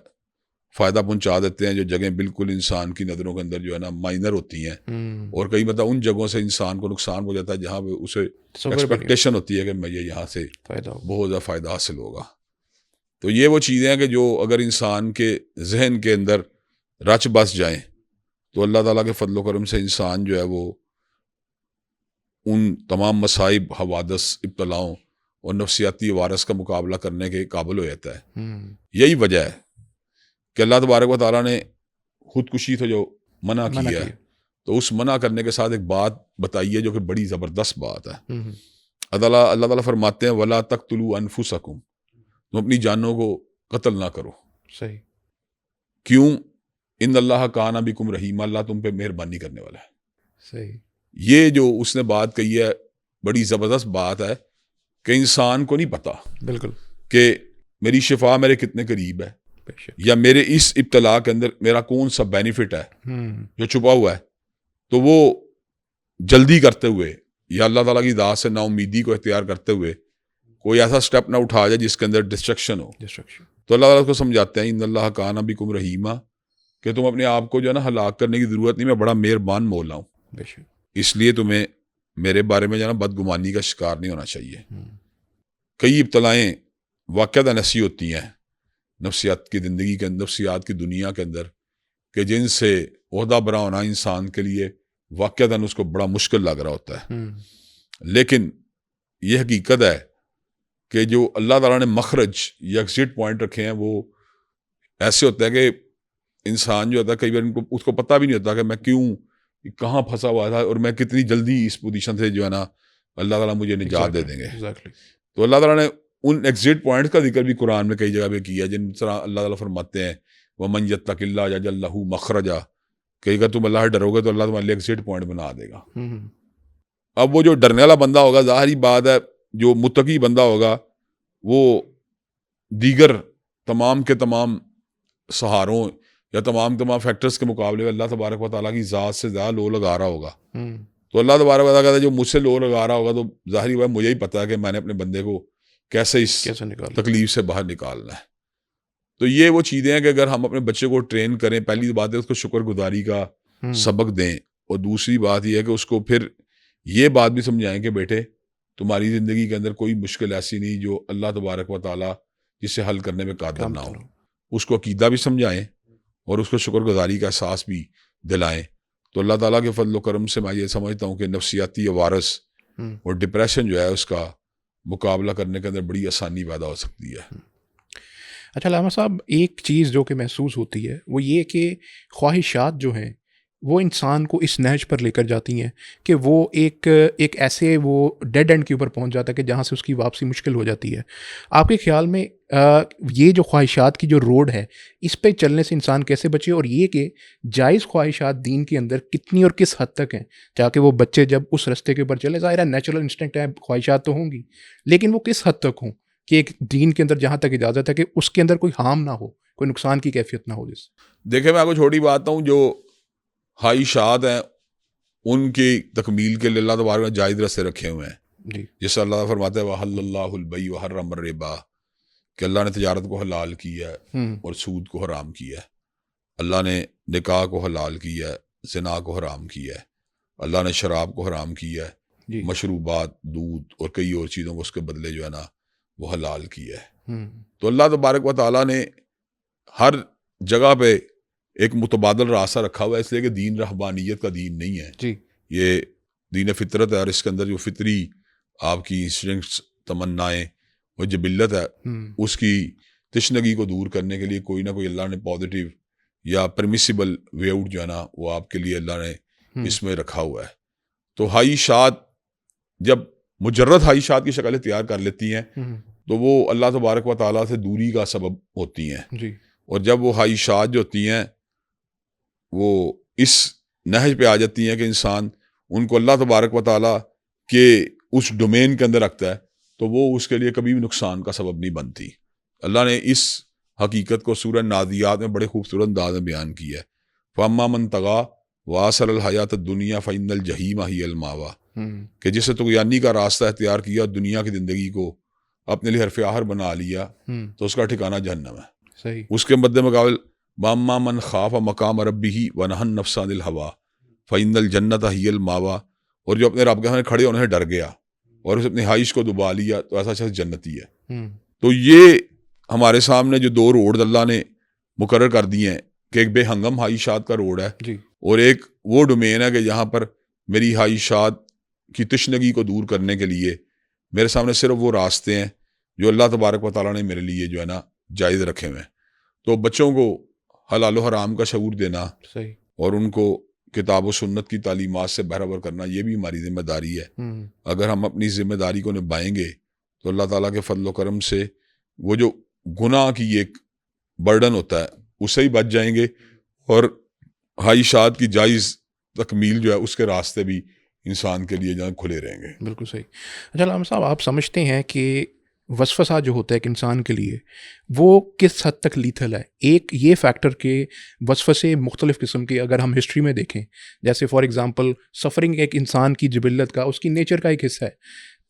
Speaker 1: فائدہ پہنچا دیتے ہیں جو جگہیں بالکل انسان کی نظروں کے اندر جو ہے نا مائنر ہوتی ہیں، اور کئی مرتبہ ان جگہوں سے انسان کو نقصان ہو جاتا ہے جہاں پہ اسے ایکسپیکٹیشن ہوتی ہے کہ مجھے یہاں سے بہت زیادہ فائدہ حاصل ہوگا. تو یہ وہ چیزیں ہیں کہ جو اگر انسان کے ذہن کے اندر رچ بس جائیں تو اللہ تعالیٰ کے فضل و کرم سے انسان جو ہے وہ ان تمام مصائب، حوادث، ابتلاؤں اور نفسیاتی وارث کا مقابلہ کرنے کے قابل ہو جاتا ہے. یہی وجہ ہے کہ اللہ تبارک و تعالیٰ نے خودکشی سے جو منع کیا ہے تو اس منع کرنے کے ساتھ ایک بات بتائی ہے جو کہ بڑی زبردست بات ہے. اللہ تعالیٰ فرماتے ہیں وَلَا تَقْتُلُوا أَنفُسَكُمْ، تم اپنی جانوں کو قتل نہ کرو.
Speaker 2: صحیح.
Speaker 1: کیوں؟ ان اللہ کان بکم رحیم، اللہ تم پہ مہربانی کرنے والا ہے.
Speaker 2: صحیح.
Speaker 1: یہ جو اس نے بات کہی ہے بڑی زبردست بات ہے کہ انسان کو نہیں پتا
Speaker 2: بالکل
Speaker 1: کہ میری شفا میرے کتنے قریب ہے یا میرے اس ابتلا کے اندر میرا کون سا بینیفٹ ہے جو چھپا ہوا ہے. تو وہ جلدی کرتے ہوئے یا اللہ تعالیٰ کی ذات سے نا امیدی کو اختیار کرتے ہوئے کوئی ایسا سٹیپ نہ اٹھا جائے جس کے اندر ڈسٹرکشن ہو. تو اللہ تعالیٰ کو سمجھاتے ہیں ان اللہ کان بکم رحیمہ، کہ تم اپنے آپ کو جو ہے نا ہلاک کرنے کی ضرورت نہیں، میں بڑا مہربان مولا ہوں. اس لیے تمہیں میرے بارے میں جو ہے نا بدگمانی کا شکار نہیں ہونا چاہیے. کئی ابتلائیں واقعہ ایسی ہوتی ہیں نفسیات کی زندگی کے اندر، نفسیات کی دنیا کے اندر، کہ جن سے عہدہ برا ہونا انسان کے لیے واقعہ اس کو بڑا مشکل لگ رہا ہوتا ہے. لیکن یہ حقیقت ہے کہ جو اللہ تعالیٰ نے مخرج یا ایگزٹ پوائنٹ رکھے ہیں وہ ایسے ہوتا ہے کہ انسان جو ہوتا ہے کئی بار اس کو پتہ بھی نہیں ہوتا کہ میں کہاں پھنسا ہوا تھا اور میں کتنی جلدی اس پوزیشن سے جو ہے نا اللہ تعالیٰ مجھے نجات دے دیں گے. تو اللہ تعالیٰ نے ان ایگزٹ پوائنٹس کا ذکر بھی قرآن میں کئی جگہ پہ کیا، جن طرح اللہ تعالیٰ فرماتے ہیں وَمَن يَتَّقِ اللَّهَ يَجْعَل لَّهُ مَخْرَجًا، کہ اگر تم اللہ سے ڈرو گے تو اللہ تمہارے لیے ایگزٹ پوائنٹ بنا دے گا. اب وہ جو ڈرنے والا بندہ ہوگا، ظاہری بات ہے جو متقی بندہ ہوگا وہ دیگر تمام کے تمام سہاروں یا تمام فیکٹرز کے مقابلے میں اللہ تبارک و تعالیٰ کی ذات سے زیادہ لو لگا رہا ہوگا. تو اللہ تبارک و تعالیٰ کہتا ہے جو مجھ سے لو لگا رہا ہوگا تو ظاہری بات مجھے ہی پتا ہے کہ میں نے اپنے بندے کو کیسے اس تکلیف سے باہر نکالنا ہے. تو یہ وہ چیزیں ہیں کہ اگر ہم اپنے بچے کو ٹرین کریں، پہلی بات ہے اس کو شکر گزاری کا سبق دیں، اور دوسری بات یہ ہے کہ اس کو پھر یہ بات بھی سمجھائیں کہ بیٹے تمہاری زندگی کے اندر کوئی مشکل ایسی نہیں جو اللہ تبارک و تعالیٰ جسے حل کرنے میں قادر نہ ہو. اس کو عقیدہ بھی سمجھائیں اور اس کو شکر گزاری کا احساس بھی دلائیں. تو اللہ تعالیٰ کے فضل و کرم سے میں یہ سمجھتا ہوں کہ نفسیاتی عوارض اور ڈپریشن جو ہے اس کا مقابلہ کرنے کے اندر بڑی آسانی پیدا ہو سکتی ہے.
Speaker 2: اچھا علامہ صاحب، ایک چیز جو کہ محسوس ہوتی ہے وہ یہ کہ خواہشات جو ہیں وہ انسان کو اس نہج پر لے کر جاتی ہیں کہ وہ ایک ایسے وہ ڈیڈ اینڈ کے اوپر پہنچ جاتا ہے کہ جہاں سے اس کی واپسی مشکل ہو جاتی ہے. آپ کے خیال میں یہ جو خواہشات کی جو روڈ ہے اس پہ چلنے سے انسان کیسے بچے، اور یہ کہ جائز خواہشات دین کے اندر کتنی اور کس حد تک ہیں تاکہ وہ بچے جب اس رستے کے اوپر چلے، ظاہر ہے نیچرل انسٹنکٹ ہے، خواہشات تو ہوں گی، لیکن وہ کس حد تک ہوں کہ ایک دین کے اندر جہاں تک اجازت ہے کہ اس کے اندر کوئی ہارم نہ ہو، کوئی نقصان کی کیفیت نہ ہو. جس
Speaker 1: دیکھیں میں آپ کو چھوٹی بات ہوں، جو خواہشات ہیں ان کی تکمیل کے لیے اللہ تبارک نے جائز راستے رکھے ہوئے ہیں.
Speaker 2: جی،
Speaker 1: جیسے اللہ فرماتا ہے وَحَلَّ اللَّهُ الْبَيْعَ وَحَرَّمَ الرِّبَا، کہ اللہ نے تجارت کو حلال کیا ہے اور سود کو حرام کیا ہے. اللہ نے نکاح کو حلال کیا ہے، زنا کو حرام کیا ہے. اللہ نے شراب کو حرام کیا ہے، مشروبات، دودھ اور کئی اور چیزوں کو اس کے بدلے جو ہے نا وہ حلال کیا ہے. تو اللہ تبارک و تعالیٰ نے ہر جگہ پہ ایک متبادل راستہ رکھا ہوا ہے، اس لیے کہ دین رہبانیت کا دین نہیں ہے.
Speaker 2: جی،
Speaker 1: یہ دین فطرت ہے، اور اس کے اندر جو فطری آپ کی انسٹنکٹس، تمنائیں اور جبلت ہے اس کی تشنگی کو دور کرنے کے لیے کوئی نہ کوئی اللہ نے پازیٹیو یا پرمیسیبل وے آؤٹ جو ہے نا وہ آپ کے لیے اللہ نے اس میں رکھا ہوا ہے. تو خواہشات جب مجرد خواہشات کی شکل اختیار کر لیتی ہیں تو وہ اللہ تبارک و تعالیٰ سے دوری کا سبب ہوتی ہیں.
Speaker 2: جی،
Speaker 1: اور جب وہ خواہشات جو ہوتی ہیں وہ اس نہج پہ آ جاتی ہیں کہ انسان ان کو اللہ تبارک و تعالیٰ کے اس ڈومین کے اندر رکھتا ہے تو وہ اس کے لیے کبھی بھی نقصان کا سبب نہیں بنتی. اللہ نے اس حقیقت کو سورہ نادیات میں بڑے خوبصورت انداز میں بیان کیا ہے. فَأَمَّا مَن طَغَىٰ وَآثَرَ الْحَيَاةَ الدُّنْيَا فَإِنَّ الْجَحِيمَ هِيَ الْمَأْوَىٰ، کہ جسے طغیانی کا راستہ اختیار کیا، دنیا کی زندگی کو اپنے لیے حرف آخر بنا لیا تو اس کا ٹھکانہ جہنم ہے.
Speaker 2: صحیح.
Speaker 1: اس کے مد مقابل وَأَمَّا مَنْ خَافَ مَقَامَ رَبِّهِ وَنَهَى النَّفْسَ عَنِ الْهَوَىٰ فَإِنَّ الْجَنَّةَ هِيَ الْمَأْوَىٰ، اور جو اپنے رب کے سامنے کھڑے ہونے سے ڈر گیا اور اسے اپنی خواہش کو دبا لیا تو ایسا شخص جنتی ہے. تو یہ ہمارے سامنے جو دو روڈ اللہ نے مقرر کر دی ہیں کہ ایک بے ہنگم خواہشات کا روڈ ہے
Speaker 2: جی،
Speaker 1: اور ایک وہ ڈومین ہے کہ جہاں پر میری خواہشات کی تشنگی کو دور کرنے کے لیے میرے سامنے صرف وہ راستے ہیں جو اللہ تبارک و تعالیٰ نے میرے لیے جو ہے نا جائز رکھے ہوئے ہیں. تو بچوں کو حلال و حرام کا شعور دینا
Speaker 2: صحیح،
Speaker 1: اور ان کو کتاب و سنت کی تعلیمات سے بہرور کرنا یہ بھی ہماری ذمہ داری ہے. اگر ہم اپنی ذمہ داری کو نبھائیں گے تو اللہ تعالیٰ کے فضل و کرم سے وہ جو گناہ کی ایک برڈن ہوتا ہے اس سے ہی بچ جائیں گے، اور خواہشات کی جائز تکمیل جو ہے اس کے راستے بھی انسان کے لیے جہاں کھلے رہیں گے.
Speaker 2: بالکل صحیح. اچھا علامہ صاحب، آپ سمجھتے ہیں کہ وسوسہ جو ہوتا ہے ایک انسان کے لیے وہ کس حد تک لیتھل ہے؟ ایک یہ فیکٹر کہ وسوسے مختلف قسم کے اگر ہم ہسٹری میں دیکھیں، جیسے فار ایگزامپل سفرنگ ایک انسان کی جبلت کا، اس کی نیچر کا ایک حصہ ہے.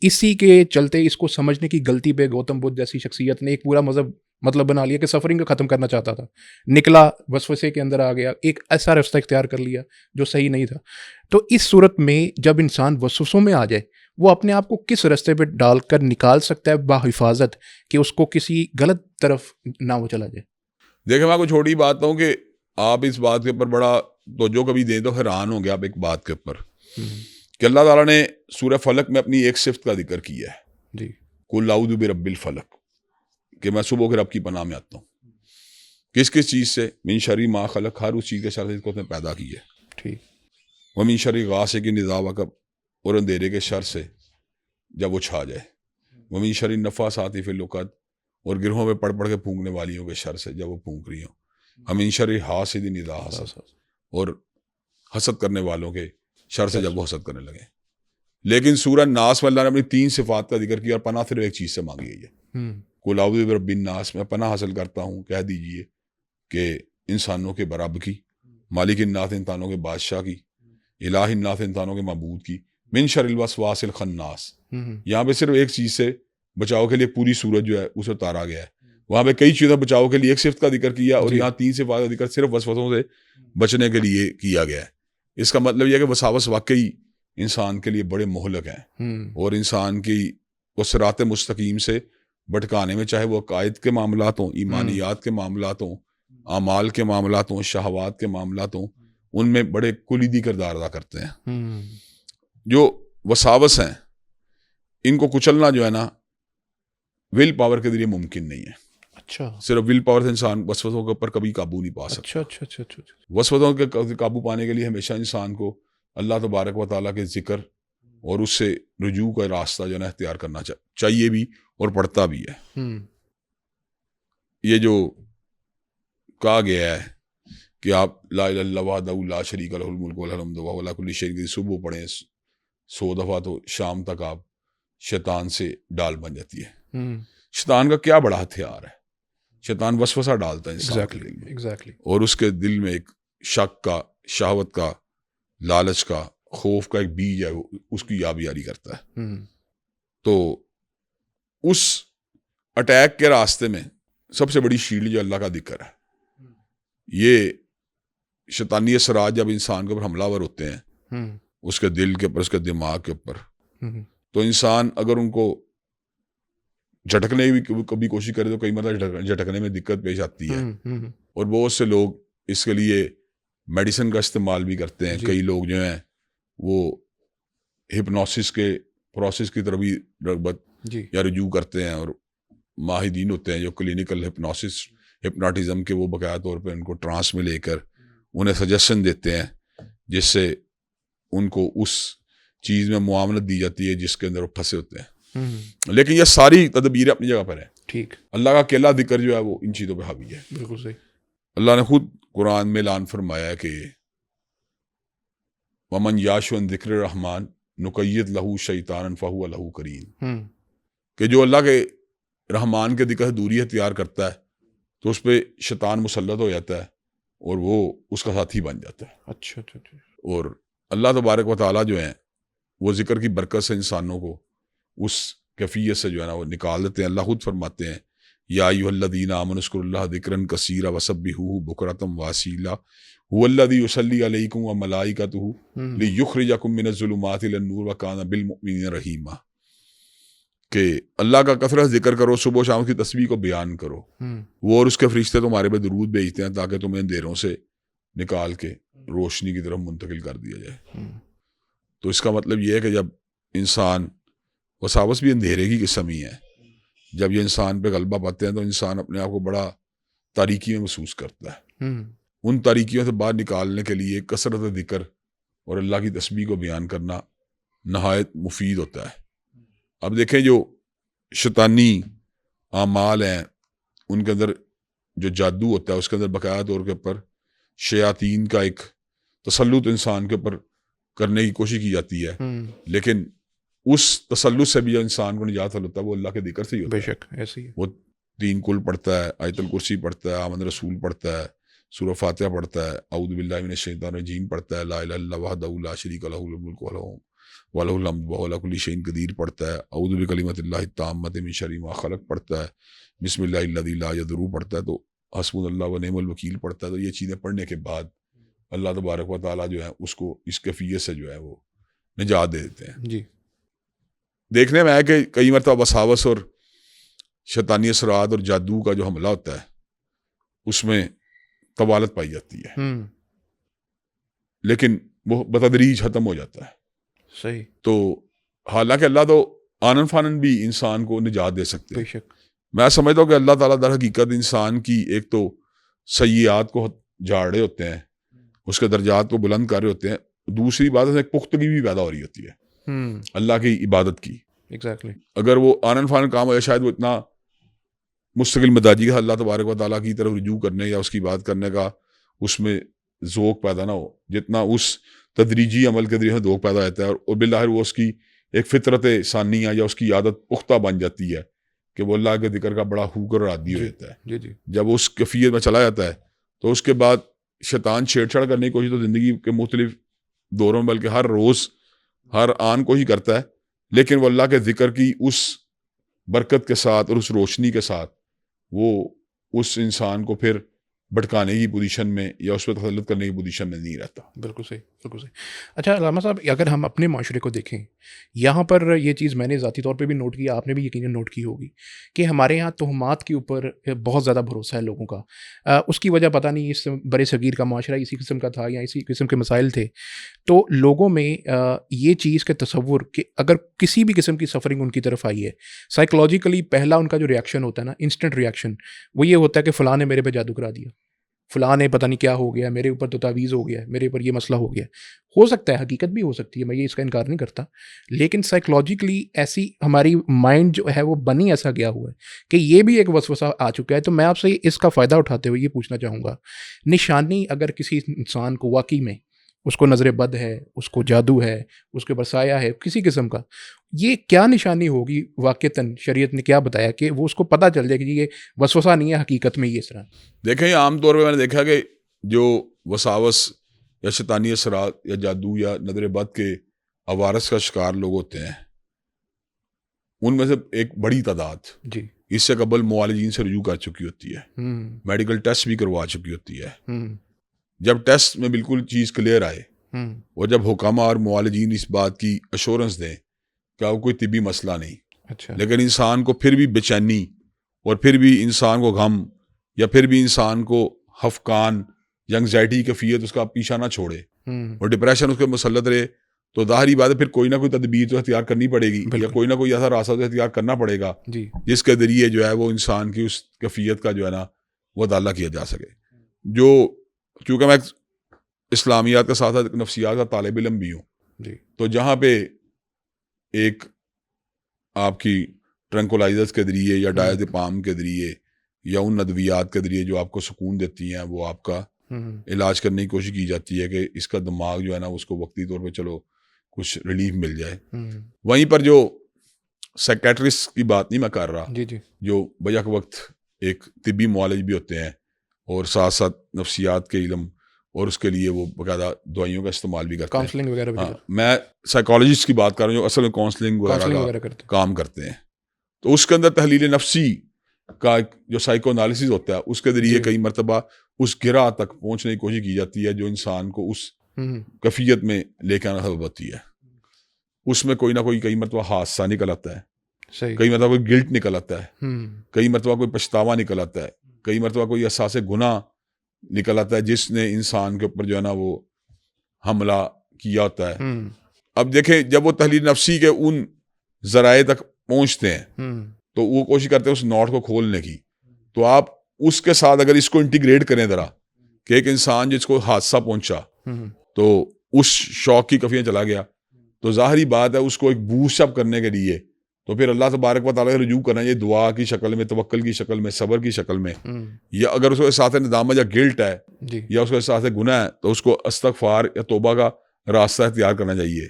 Speaker 2: اسی کے چلتے اس کو سمجھنے کی غلطی پہ گوتم بدھ جیسی شخصیت نے ایک پورا مطلب بنا لیا کہ سفرنگ کو ختم کرنا چاہتا تھا، نکلا وسوسے کے اندر آ گیا، ایک ایسا رستہ اختیار کر لیا جو صحیح نہیں تھا. تو اس صورت میں جب انسان وسوسوں میں آ جائے وہ اپنے آپ کو کس رستے پہ ڈال کر نکال سکتا ہے بحفاظت کہ اس کو کسی غلط طرف نہ وہ چلا جائے؟
Speaker 1: دیکھیں میں کوئی چھوٹی بات ہوں کہ آپ اس بات کے اوپر بڑا توجہ کبھی دیں تو حیران ہوں گے آپ ایک بات کے اوپر کہ اللہ تعالیٰ نے سورہ فلق میں اپنی ایک صفت کا ذکر کیا ہے،
Speaker 2: جی،
Speaker 1: قُلْ اعوذ برب الفلق، کہ میں صبح کے رب کی پناہ میں آتا ہوں. کس کس چیز سے؟ من شر ما خلق، ہر اس چیز کے شر سے جس کو اس نے پیدا کی ہے.
Speaker 2: ٹھیک.
Speaker 1: ومن شر غاسق اذا وقب، اور اندھیرے کے شر سے جب وہ چھا جائے. ومن شر النفاثات فی العقد، اور گرہوں میں پڑھ کے پھونکنے والیوں کے شر سے جب وہ پھونک رہی ہوں. ومن شر حاسد اذا حسد، اور حسد کرنے والوں کے شر سے جب وہ حسد کرنے لگے. لیکن سورہ ناس میں اللہ نے اپنی 3 صفات کا ذکر کیا اور پناہ صرف ایک چیز سے مانگی گئی ہے. قل اعوذ برب الناس، میں پناہ حاصل کرتا ہوں، کہہ دیجئے کہ انسانوں کے برب کی، مالک الناس انسانوں کے بادشاہ کی، الہ الناس انسانوں کے معبود کی، من شر الوسواس الخناس. یہاں پہ صرف ایک چیز سے بچاؤ کے لیے پوری سورت جو ہے اسے اتارا گیا ہے. وہاں پہ کئی چیزیں بچاؤ کے لیے ایک صفت کا ذکر کیا، اور یہاں 3 صفات کا ذکر صرف وسوسوں سے بچنے کے لیے کیا گیا ہے. اس کا مطلب یہ ہے کہ وساوس واقعی انسان کے لیے بڑے مہلک ہیں، اور انسان کی وہ صراط مستقیم سے بھٹکانے میں، چاہے وہ عقائد کے معاملات ہوں، ایمانیات کے معاملات ہوں، اعمال کے معاملات ہوں، شہوات کے معاملات ہوں، ان میں بڑے کلیدی کردار ادا کرتے ہیں. جو وساوس ہیں ان کو کچلنا جو ہے نا ول پاور کے ذریعے ممکن نہیں ہے.
Speaker 2: اچھا.
Speaker 1: صرف ول پاور سے انسان وسوسوں کے اوپر کبھی قابو نہیں پا سکتا.
Speaker 2: اچھا.
Speaker 1: وسوسوں کے قابو پانے کے لیے ہمیشہ انسان کو اللہ تبارک و تعالیٰ کے ذکر اور اس سے رجوع کا راستہ جو ہے نا اختیار کرنا چاہیے بھی، اور پڑھتا بھی ہے. یہ جو کہا گیا ہے کہ آپ لا الہ الا اللہ وحدہ لا شریک لہ الملک ولہ الحمد وہو علی کل شیء قدیر صبح پڑھیں 100 دفعہ، تو شام تک آپ شیطان سے ڈال بن جاتی ہے. شیطان کا کیا بڑا ہتھیار ہے، شیطان وسوسہ ڈالتا ہے انسان کے دل میں، اور اس کے دل میں ایک شک کا، شہوت کا، لالچ کا، خوف کا ایک بیج ہے، اس کی آبیاری کرتا ہے. تو اس اٹیک کے راستے میں سب سے بڑی شیلڈ جو اللہ کا ذکر ہے. یہ شیطانی اثرات جب انسان کے اوپر حملہ ور ہوتے ہیں، اس کے دل کے اوپر، اس کے دماغ کے اوپر، تو انسان اگر ان کو جھٹکنے کی کبھی کوشش کرے تو کئی مرتبہ جھٹکنے میں دقت پیش آتی ہے. اور بہت سے لوگ اس کے لیے میڈیسن کا استعمال بھی کرتے ہیں. کئی لوگ جو ہیں وہ ہپنوسس کے پروسیس کی طرف بھی رغبت یا رجوع کرتے ہیں، اور ماہرین ہوتے ہیں جو کلینکل ہپنوسس، ہپناٹزم کے، وہ باقاعدہ طور پہ ان کو ٹرانس میں لے کر انہیں سجیشن دیتے ہیں، جس سے ان کو اس چیز میں معاونت دی جاتی ہے جس کے اندر وہ پھنسے ہوتے ہیں. لیکن یہ ساری تدبیریں اپنی جگہ پر ہیں. ٹھیک. اللہ کا اکیلا ذکر جو ہے وہ ان چیزوں پہ حاوی ہے. بالکل صحیح. اللہ نے خود قرآن میں اعلان فرمایا ہے کہ ومن یعش عن ذکر الرحمن نقید لہ شیطانا فہو لہ قرین، کہ جو اللہ کے رحمان کے ذکر سے دوری اختیار کرتا ہے تو اس پہ شیطان مسلط ہو جاتا ہے اور وہ اس کا ساتھی بن جاتا ہے. اچھا. اور اللہ تبارک و تعالیٰ جو ہیں وہ ذکر کی برکت سے انسانوں کو اس کیفیت سے جو ہے نا وہ نکال دیتے ہیں. اللہ خود فرماتے ہیں یا ایھا الذین آمنوا اذکروا اللہ ذکرا کثیرا وسبحوہ بکرۃ واصیلا هو الذی یصلی علیکم وملائکتہ لیخرجکم من الظلمات الی النور وکان بالمؤمنین رحیما، کہ اللہ کا کثرت ذکر کرو، صبح و شام کی تسبیح کو بیان کرو، وہ اور اس کے فرشتے تمہارے پہ درود بھیجتے ہیں تاکہ تمہیں اندھیروں سے نکال کے روشنی کی طرف منتقل کر دیا جائے. تو اس کا مطلب یہ ہے کہ جب انسان، وساوس بھی اندھیرے کی قسم ہی ہے، جب یہ انسان پہ غلبہ پاتے ہیں تو انسان اپنے آپ کو بڑا تاریکی میں محسوس کرتا ہے. ان تاریکیوں سے باہر نکالنے کے لیے کثرت ذکر اور اللہ کی تسبیح کو بیان کرنا نہایت مفید ہوتا ہے. اب دیکھیں جو شیطانی اعمال ہیں ان کے اندر جو جادو ہوتا ہے اس کے اندر باقاعدہ طور کے اوپر شیاطین کا ایک تسلط انسان کے اوپر کرنے کی کوشش کی جاتی ہے، لیکن اس تسلط سے بھی جو انسان کو نجات حاصل ہوتا ہے وہ اللہ کے ذکر سے ہی ہوتا ہے. بے شک ایسے ہی وہ 3 کل پڑھتا ہے، آیت الکرسی پڑھتا ہے، آمن رسول پڑھتا ہے، سورہ فاتحہ پڑھتا ہے، اعوذ باللہ من الشیطان الرجیم پڑھتا ہے، لا الہ الا اللہ وحدہ لا شریک لہ الملک ولہ الحمد وہو علی کل شیء قدیر پڑھتا ہے، اعوذ بکلمۃ اللہ التامۃ من شر ما خلق پڑھتا ہے، بسم اللہ الذی لا یضر پڑھتا ہے، تو حسبنا اللہ ونعم الوکیل پڑھتا ہے. تو یہ چیزیں پڑھنے کے بعد اللہ تبارک و تعالیٰ جو ہے اس کو اس کیفیت سے جو ہے وہ نجات دے دیتے ہیں. جی دیکھنے میں ہے کہ کئی مرتبہ وساوس اور شیطانی اثرات اور جادو کا جو حملہ ہوتا ہے اس میں طوالت پائی جاتی ہے، لیکن وہ بتدریج ختم ہو جاتا ہے. صحیح. تو حالانکہ اللہ تو آنن فانن بھی انسان کو نجات دے سکتے ہیں. میں سمجھتا ہوں کہ اللہ تعالیٰ در حقیقت انسان کی ایک تو سیئات کو جھاڑ رہے ہوتے ہیں، اس کے درجات کو بلند کر رہے ہوتے ہیں. دوسری بات ہے ایک پختگی بھی پیدا ہو رہی ہوتی ہے اللہ کی عبادت کی.
Speaker 2: ایگزیکٹلی.
Speaker 1: اگر وہ آنن فانن کام ہو یا شاید وہ اتنا مستقل مزاجی کا اللہ تبارک و تعالیٰ کی طرف رجوع کرنے یا اس کی بات کرنے کا اس میں ذوق پیدا نہ ہو جتنا اس تدریجی عمل کے ذریعے ذوق پیدا ہوتا ہے، اور بالآخر وہ اس کی ایک فطرت ثانیہ یا اس کی عادت پختہ بن جاتی ہے کہ وہ اللہ کے ذکر کا بڑا ہوکر اور عادی ہو جاتا ہے. جب اس کیفیت میں چلا جاتا ہے تو اس کے بعد شیطان چھیڑ چھاڑ کرنے کی کوشش تو زندگی کے مختلف دوروں میں بلکہ ہر روز ہر آن کو ہی کرتا ہے، لیکن وہ اللہ کے ذکر کی اس برکت کے ساتھ اور اس روشنی کے ساتھ وہ اس انسان کو پھر بھٹکانے کی پوزیشن میں یا اس پہ تسلط کرنے کی پوزیشن میں نہیں رہتا.
Speaker 2: بالکل صحیح، بالکل صحیح. اچھا علامہ صاحب، اگر ہم اپنے معاشرے کو دیکھیں، یہاں پر یہ چیز میں نے ذاتی طور پہ بھی نوٹ کیا، آپ نے بھی یقیناً نوٹ کی ہوگی کہ ہمارے یہاں تہمات کے اوپر بہت زیادہ بھروسہ ہے لوگوں کا. اس کی وجہ پتہ نہیں اس برِ صغیر کا معاشرہ اسی قسم کا تھا یا اسی قسم کے مسائل تھے، تو لوگوں میں یہ چیز کا تصور کہ اگر کسی بھی قسم کی سفرنگ ان کی طرف آئی ہے، سائیکولوجیکلی پہلا ان کا جو ریئیکشن ہوتا ہے نا، انسٹنٹ ریئیکشن، وہ یہ ہوتا ہے کہ فلاں نے میرے پہ جادو کرا دیا، فلاں نے پتہ نہیں کیا ہو گیا، میرے اوپر تو تعویذ ہو گیا، میرے اوپر یہ مسئلہ ہو گیا. ہو سکتا ہے، حقیقت بھی ہو سکتی ہے، میں یہ اس کا انکار نہیں کرتا، لیکن سائیکولوجیکلی ایسی ہماری مائنڈ جو ہے وہ بنی ایسا گیا ہوا ہے کہ یہ بھی ایک وسوسہ آ چکا ہے. تو میں آپ سے اس کا فائدہ اٹھاتے ہوئے یہ پوچھنا چاہوں گا، نشانی اگر کسی انسان کو واقعی میں اس کو نظر بد ہے، اس کو جادو ہے، اس کے اوپر سایہ ہے کسی قسم کا، یہ کیا نشانی ہوگی واقعتاً شریعت نے کیا بتایا کہ وہ اس کو پتہ چل جائے کہ یہ وسوسہ نہیں ہے، حقیقت میں یہ اس طرح؟
Speaker 1: دیکھیں، عام طور پہ میں نے دیکھا کہ جو وساوس یا شیطانی اثرات یا جادو یا نظر بد کے عوارض کا شکار لوگ ہوتے ہیں، ان میں سے ایک بڑی تعداد
Speaker 2: جی
Speaker 1: اس سے قبل معالجین سے رجوع کر چکی ہوتی ہے، میڈیکل ٹیسٹ بھی کروا چکی ہوتی ہے. جب ٹیسٹ میں بالکل چیز کلیئر آئے اور جب حکامہ اور معالجین اس بات کی ایشورنس دیں کہ اب کوئی طبی مسئلہ نہیں،
Speaker 2: اچھا،
Speaker 1: لیکن انسان کو پھر بھی بے چینی اور پھر بھی انسان کو غم یا پھر بھی انسان کو خفقان یا انگزائٹی کی کیفیت اس کا پیچھا نہ چھوڑے اور ڈپریشن اس کے مسلط رہے، تو ظاہری بات ہے پھر کوئی نہ کوئی تدبیر تو اختیار کرنی پڑے گی یا کوئی نہ کوئی ایسا راستہ تو اختیار کرنا پڑے گا جس کے ذریعے جو ہے وہ انسان کی اس کیفیت کا جو ہے نا وہ ادالہ کیا جا سکے. چونکہ میں اسلامیات کے ساتھ ساتھ نفسیات کا طالب علم بھی ہوں، تو جہاں پہ ایک آپ کی ٹرنکولائزرز کے ذریعے یا ڈائزیپام کے ذریعے یا ان ادویات کے ذریعے جو آپ کو سکون دیتی ہیں وہ آپ کا علاج کرنے کی کوشش کی جاتی ہے کہ اس کا دماغ جو ہے نا اس کو وقتی طور پہ چلو کچھ ریلیف مل جائے. وہیں پر جو سائیکیٹرسٹ کی بات نہیں میں کر رہا، جو بیک وقت ایک طبی معالج بھی ہوتے ہیں اور ساتھ ساتھ نفسیات کے علم اور اس کے لیے وہ باقاعدہ دوائیوں کا استعمال بھی کرتے ہیں،
Speaker 2: کاؤنسلنگ وغیرہ بھی.
Speaker 1: میں سائیکالوجسٹ کی بات کر رہا ہوں جو اصل میں کاؤنسلنگ وغیرہ کا کام کرتے ہیں. تو اس کے اندر تحلیل نفسی کا جو سائیکو انالیسس ہوتا ہے اس کے ذریعے کئی مرتبہ اس گرہ تک پہنچنے کی کوشش کی جاتی ہے جو انسان کو اس کیفیت میں لے کے آنا سبب ہوتی ہے. اس میں کوئی نہ کوئی کئی مرتبہ حادثہ نکل آتا ہے، کئی مرتبہ کوئی گلٹ نکل آتا ہے، کئی مرتبہ کوئی پچھتاوا نکل آتا ہے، کئی مرتبہ کوئی احساس گناہ نکل آتا ہے جس نے انسان کے اوپر جو ہے نا وہ حملہ کیا ہوتا ہے. اب دیکھیں جب وہ تحلیل نفسی کے ان ذرائع تک پہنچتے ہیں تو وہ کوشش کرتے ہیں اس نوٹ کو کھولنے کی. تو آپ اس کے ساتھ اگر اس کو انٹیگریٹ کریں ذرا کہ ایک انسان جس کو حادثہ پہنچا تو اس شوق کی کفیاں چلا گیا، تو ظاہری بات ہے اس کو ایک بوسٹ اپ کرنے کے لیے تو پھر اللہ تبارک و تعالیٰ سے رجوع کرنا، یہ دعا کی شکل میں، توکل کی شکل میں، صبر کی شکل میں، یا اگر اس کو احساس ندامت یا گلٹ ہے یا اس کو احساس گناہ ہے تو اس کو استغفار یا توبہ کا راستہ اختیار کرنا چاہیے،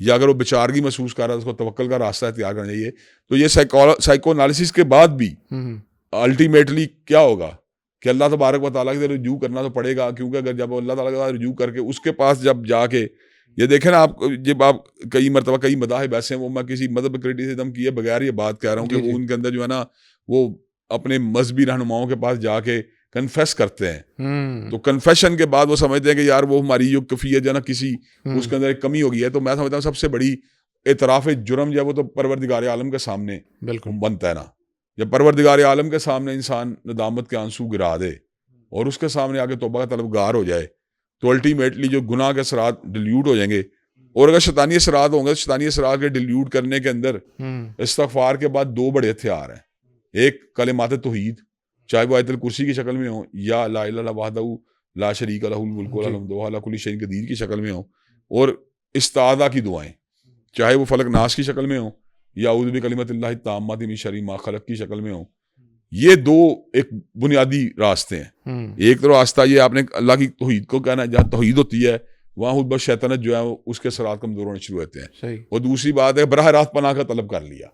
Speaker 1: یا اگر وہ بیچارگی محسوس کر رہا ہے تو اس کو توکل کا راستہ اختیار کرنا چاہیے. تو یہ سائیکو انالیسس کے بعد بھی الٹیمیٹلی کیا ہوگا کہ اللہ تبارک و تعالیٰ کی طرف رجوع کرنا تو پڑے گا، کیونکہ اگر جب اللہ تعالیٰ کا رجوع کر کے اس کے پاس جب جا کے یہ دیکھیں نا، آپ جب آپ کئی مرتبہ کئی مذاہب ایسے ہیں، وہ میں کسی مذہب کریٹیسزم کیے بغیر یہ بات کہہ رہا ہوں کہ وہ ان کے اندر جو ہے نا وہ اپنے مذہبی رہنماؤں کے پاس جا کے کنفیس کرتے ہیں، تو کنفیشن کے بعد وہ سمجھتے ہیں کہ یار وہ ہماری جو کیفیت جو ہے نا کسی اس کے اندر ایک کمی ہو گئی ہے. تو میں سمجھتا ہوں سب سے بڑی اعتراف جرم جو ہے وہ تو پروردگار عالم کے سامنے بنتا ہے نا. جب پروردگار عالم کے سامنے انسان ندامت کے آنسو گرا دے اور اس کے سامنے آ کے توبہ کا طلبگار ہو جائے تو الٹیمیٹلی جو گناہ کے اثرات ڈیلیوٹ ہو جائیں گے. اور اگر شیطانی اثرات ہوں گے، شیطانی اثرات کے ڈیلیوٹ کرنے کے اندر استغفار کے بعد دو بڑے ہتھیار ہیں. ایک کلمات توحید چاہے وہ آیت الکرسی کی شکل میں ہوں یا لا الہ الا وحدہ لا شریک لہ الملک ولہ الحمد وہو علی کل شیء قدیر کی شکل میں ہوں، اور استعاذہ کی دعائیں چاہے وہ فلق ناس کی شکل میں ہوں یا اعوذ بکلمۃ اللہ التامۃ من شر ما خلق کی شکل میں ہوں. یہ دو ایک بنیادی راستے ہیں. ایک تو راستہ یہ آپ نے اللہ کی توحید کو کہنا ہے، جہاں توحید ہوتی ہے وہاں خود بس شیطنت جو ہے اس کے اثرات کمزور ہونے شروع ہوتے ہیں. اور دوسری بات ہے براہ راست پناہ کا طلب کر لیا.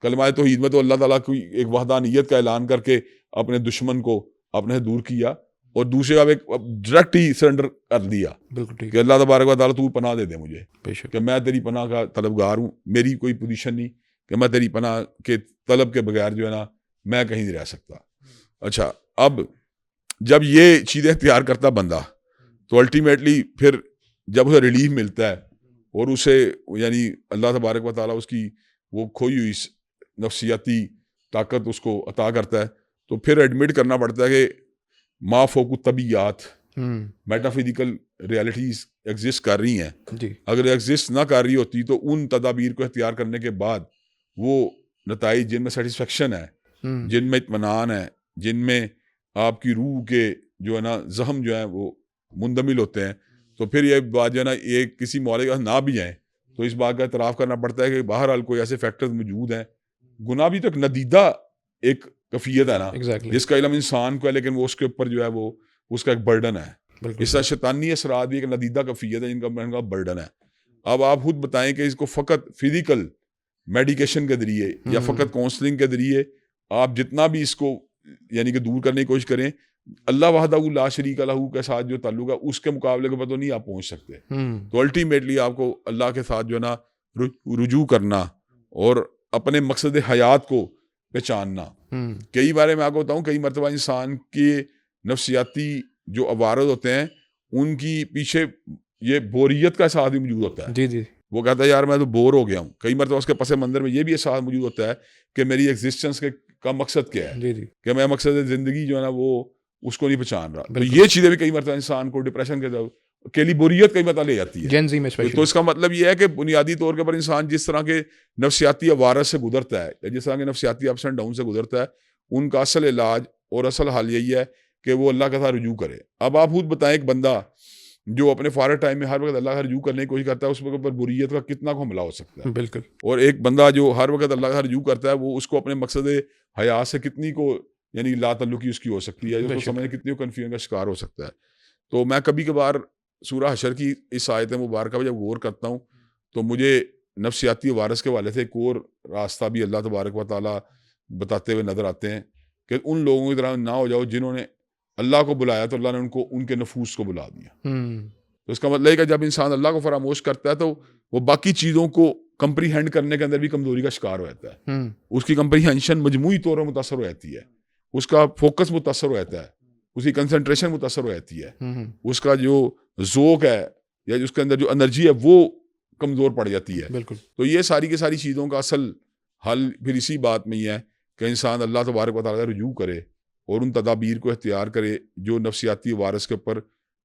Speaker 1: کلمہ توحید میں تو اللہ تعالیٰ کی ایک وحدانیت کا اعلان کر کے اپنے دشمن کو اپنے سے دور کیا، اور دوسرے اب ایک ڈائریکٹ ہی سرنڈر کر دیا کہ اللہ تبارک و تعالیٰ تو پناہ دے دے مجھے، کہ میں تیری پناہ کا طلبگار ہوں. میری کوئی پوزیشن نہیں کہ میں تیری پناہ کے طلب کے بغیر جو ہے نا میں کہیں نہیں رہ سکتا. اچھا، اب جب یہ چیزیں اختیار کرتا بندہ تو الٹیمیٹلی پھر جب اسے ریلیف ملتا ہے اور اسے یعنی اللہ تبارک و تعالیٰ اس کی وہ کھوئی ہوئی نفسیاتی طاقت اس کو عطا کرتا ہے، تو پھر ایڈمٹ کرنا پڑتا ہے کہ ما فوق الطبیعات میٹافزیکل ریالٹیز ایگزسٹ کر رہی ہیں. اگر ایگزسٹ نہ کر رہی ہوتی تو ان تدابیر کو اختیار کرنے کے بعد وہ نتائج جن میں سیٹسفیکشن ہے، جن میں اطمینان ہے، جن میں آپ کی روح کے جو ہے نا زخم جو ہیں وہ مندمل ہوتے ہیں، تو پھر یہ بات جو ہے نا یہ کسی مولے کے نہ بھی جائیں تو اس بات کا اعتراف کرنا پڑتا ہے کہ بہرحال کوئی ایسے فیکٹرز موجود ہیں. گناہ بھی تو ایک ندیدہ ایک کفیت ہے نا جس کا علم انسان کو ہے، لیکن وہ اس کے اوپر جو ہے وہ اس کا ایک برڈن ہے. اس طرح شیطانی اثرات بھی ایک ندیدہ کفیت ہے جن کا برڈن ہے. اب آپ خود بتائیں کہ اس کو فقط فزیکل میڈیکیشن کے ذریعے یا فقط کاؤنسلنگ کے ذریعے آپ جتنا بھی اس کو یعنی کہ دور کرنے کی کوشش کریں، اللہ وحدہ لا شریک لہ کے ساتھ جو تعلق ہے اس کے مقابلے کے اوپر تو نہیں آپ پہنچ سکتے. تو الٹیمیٹلی آپ کو اللہ کے ساتھ جو ہے نا رجوع کرنا اور اپنے مقصد حیات کو پہچاننا. کئی بار میں آپ کو بتاؤں، کئی مرتبہ انسان کے نفسیاتی جو عوارض ہوتے ہیں ان کی پیچھے یہ بوریت کا احساس بھی موجود ہوتا ہے. وہ کہتا ہے یار میں تو بور ہو گیا ہوں. کئی مرتبہ اس کے پس منظر میں یہ بھی احساس موجود ہوتا ہے کہ میری ایگزسٹنس کا مقصد کیا ہے، کہ میں مقصد زندگی جو ہے نا وہ اس کو نہیں پہچان رہا. تو یہ چیزیں بھی کئی مرتبہ انسان کو ڈپریشن کے اکیلی بوریت کئی مرتبہ لے جاتی ہے. تو اس کا مطلب یہ ہے کہ بنیادی طور کے پر انسان جس طرح کے نفسیاتی عوارض سے گزرتا ہے یا جس طرح کے نفسیاتی اپس اینڈ ڈاؤن سے گزرتا ہے، ان کا اصل علاج اور اصل حل یہی ہے کہ وہ اللہ کے ساتھ رجوع کرے. اب آپ خود بتائیں ایک بندہ جو اپنے فارغ ٹائم میں ہر وقت اللہ کا رجوع کرنے کی کوشش کرتا ہے اس پر بوریت کا کتنا کو حملہ ہو سکتا ہے.
Speaker 2: بالکل.
Speaker 1: اور ایک بندہ جو ہر وقت اللہ کا رجوع کرتا ہے وہ اس کو اپنے مقصد حیات سے کتنی کو یعنی لا تعلقی اس کی ہو سکتی ہے، جو سمجھنے کتنی کنفیوژن کا شکار ہو سکتا ہے. تو میں کبھی کبھار سورہ حشر کی اس آیت مبارکہ پہ جب غور کرتا ہوں تو مجھے نفسیاتی عوارض کے والے سے ایک اور راستہ بھی اللہ تبارک و تعالیٰ بتاتے ہوئے نظر آتے ہیں کہ ان لوگوں کی طرح نہ ہو جاؤ جنہوں نے اللہ کو بلایا تو اللہ نے ان کے نفوس کو بلا دیا. تو اس کا مطلب ہے کہ جب انسان اللہ کو فراموش کرتا ہے تو وہ باقی چیزوں کو کمپریہینڈ کرنے کے اندر بھی کمزوری کا شکار ہو جاتا ہے. اس کی کمپریہنشن مجموعی طور پر متاثر ہو جاتی ہے، اس کا فوکس متاثر ہو جاتا ہے، اس کی کنسنٹریشن متاثر ہو جاتی ہے، اس کا جو ذوق ہے یا اس کے اندر جو انرجی ہے وہ کمزور پڑ جاتی ہے. بالکل. تو یہ ساری کی ساری چیزوں کا اصل حل پھر اسی بات میں ہی ہے کہ انسان اللہ تبارک و تعالیٰ رجوع کرے اور ان تدابیر کو اختیار کرے جو نفسیاتی عوارض کے اوپر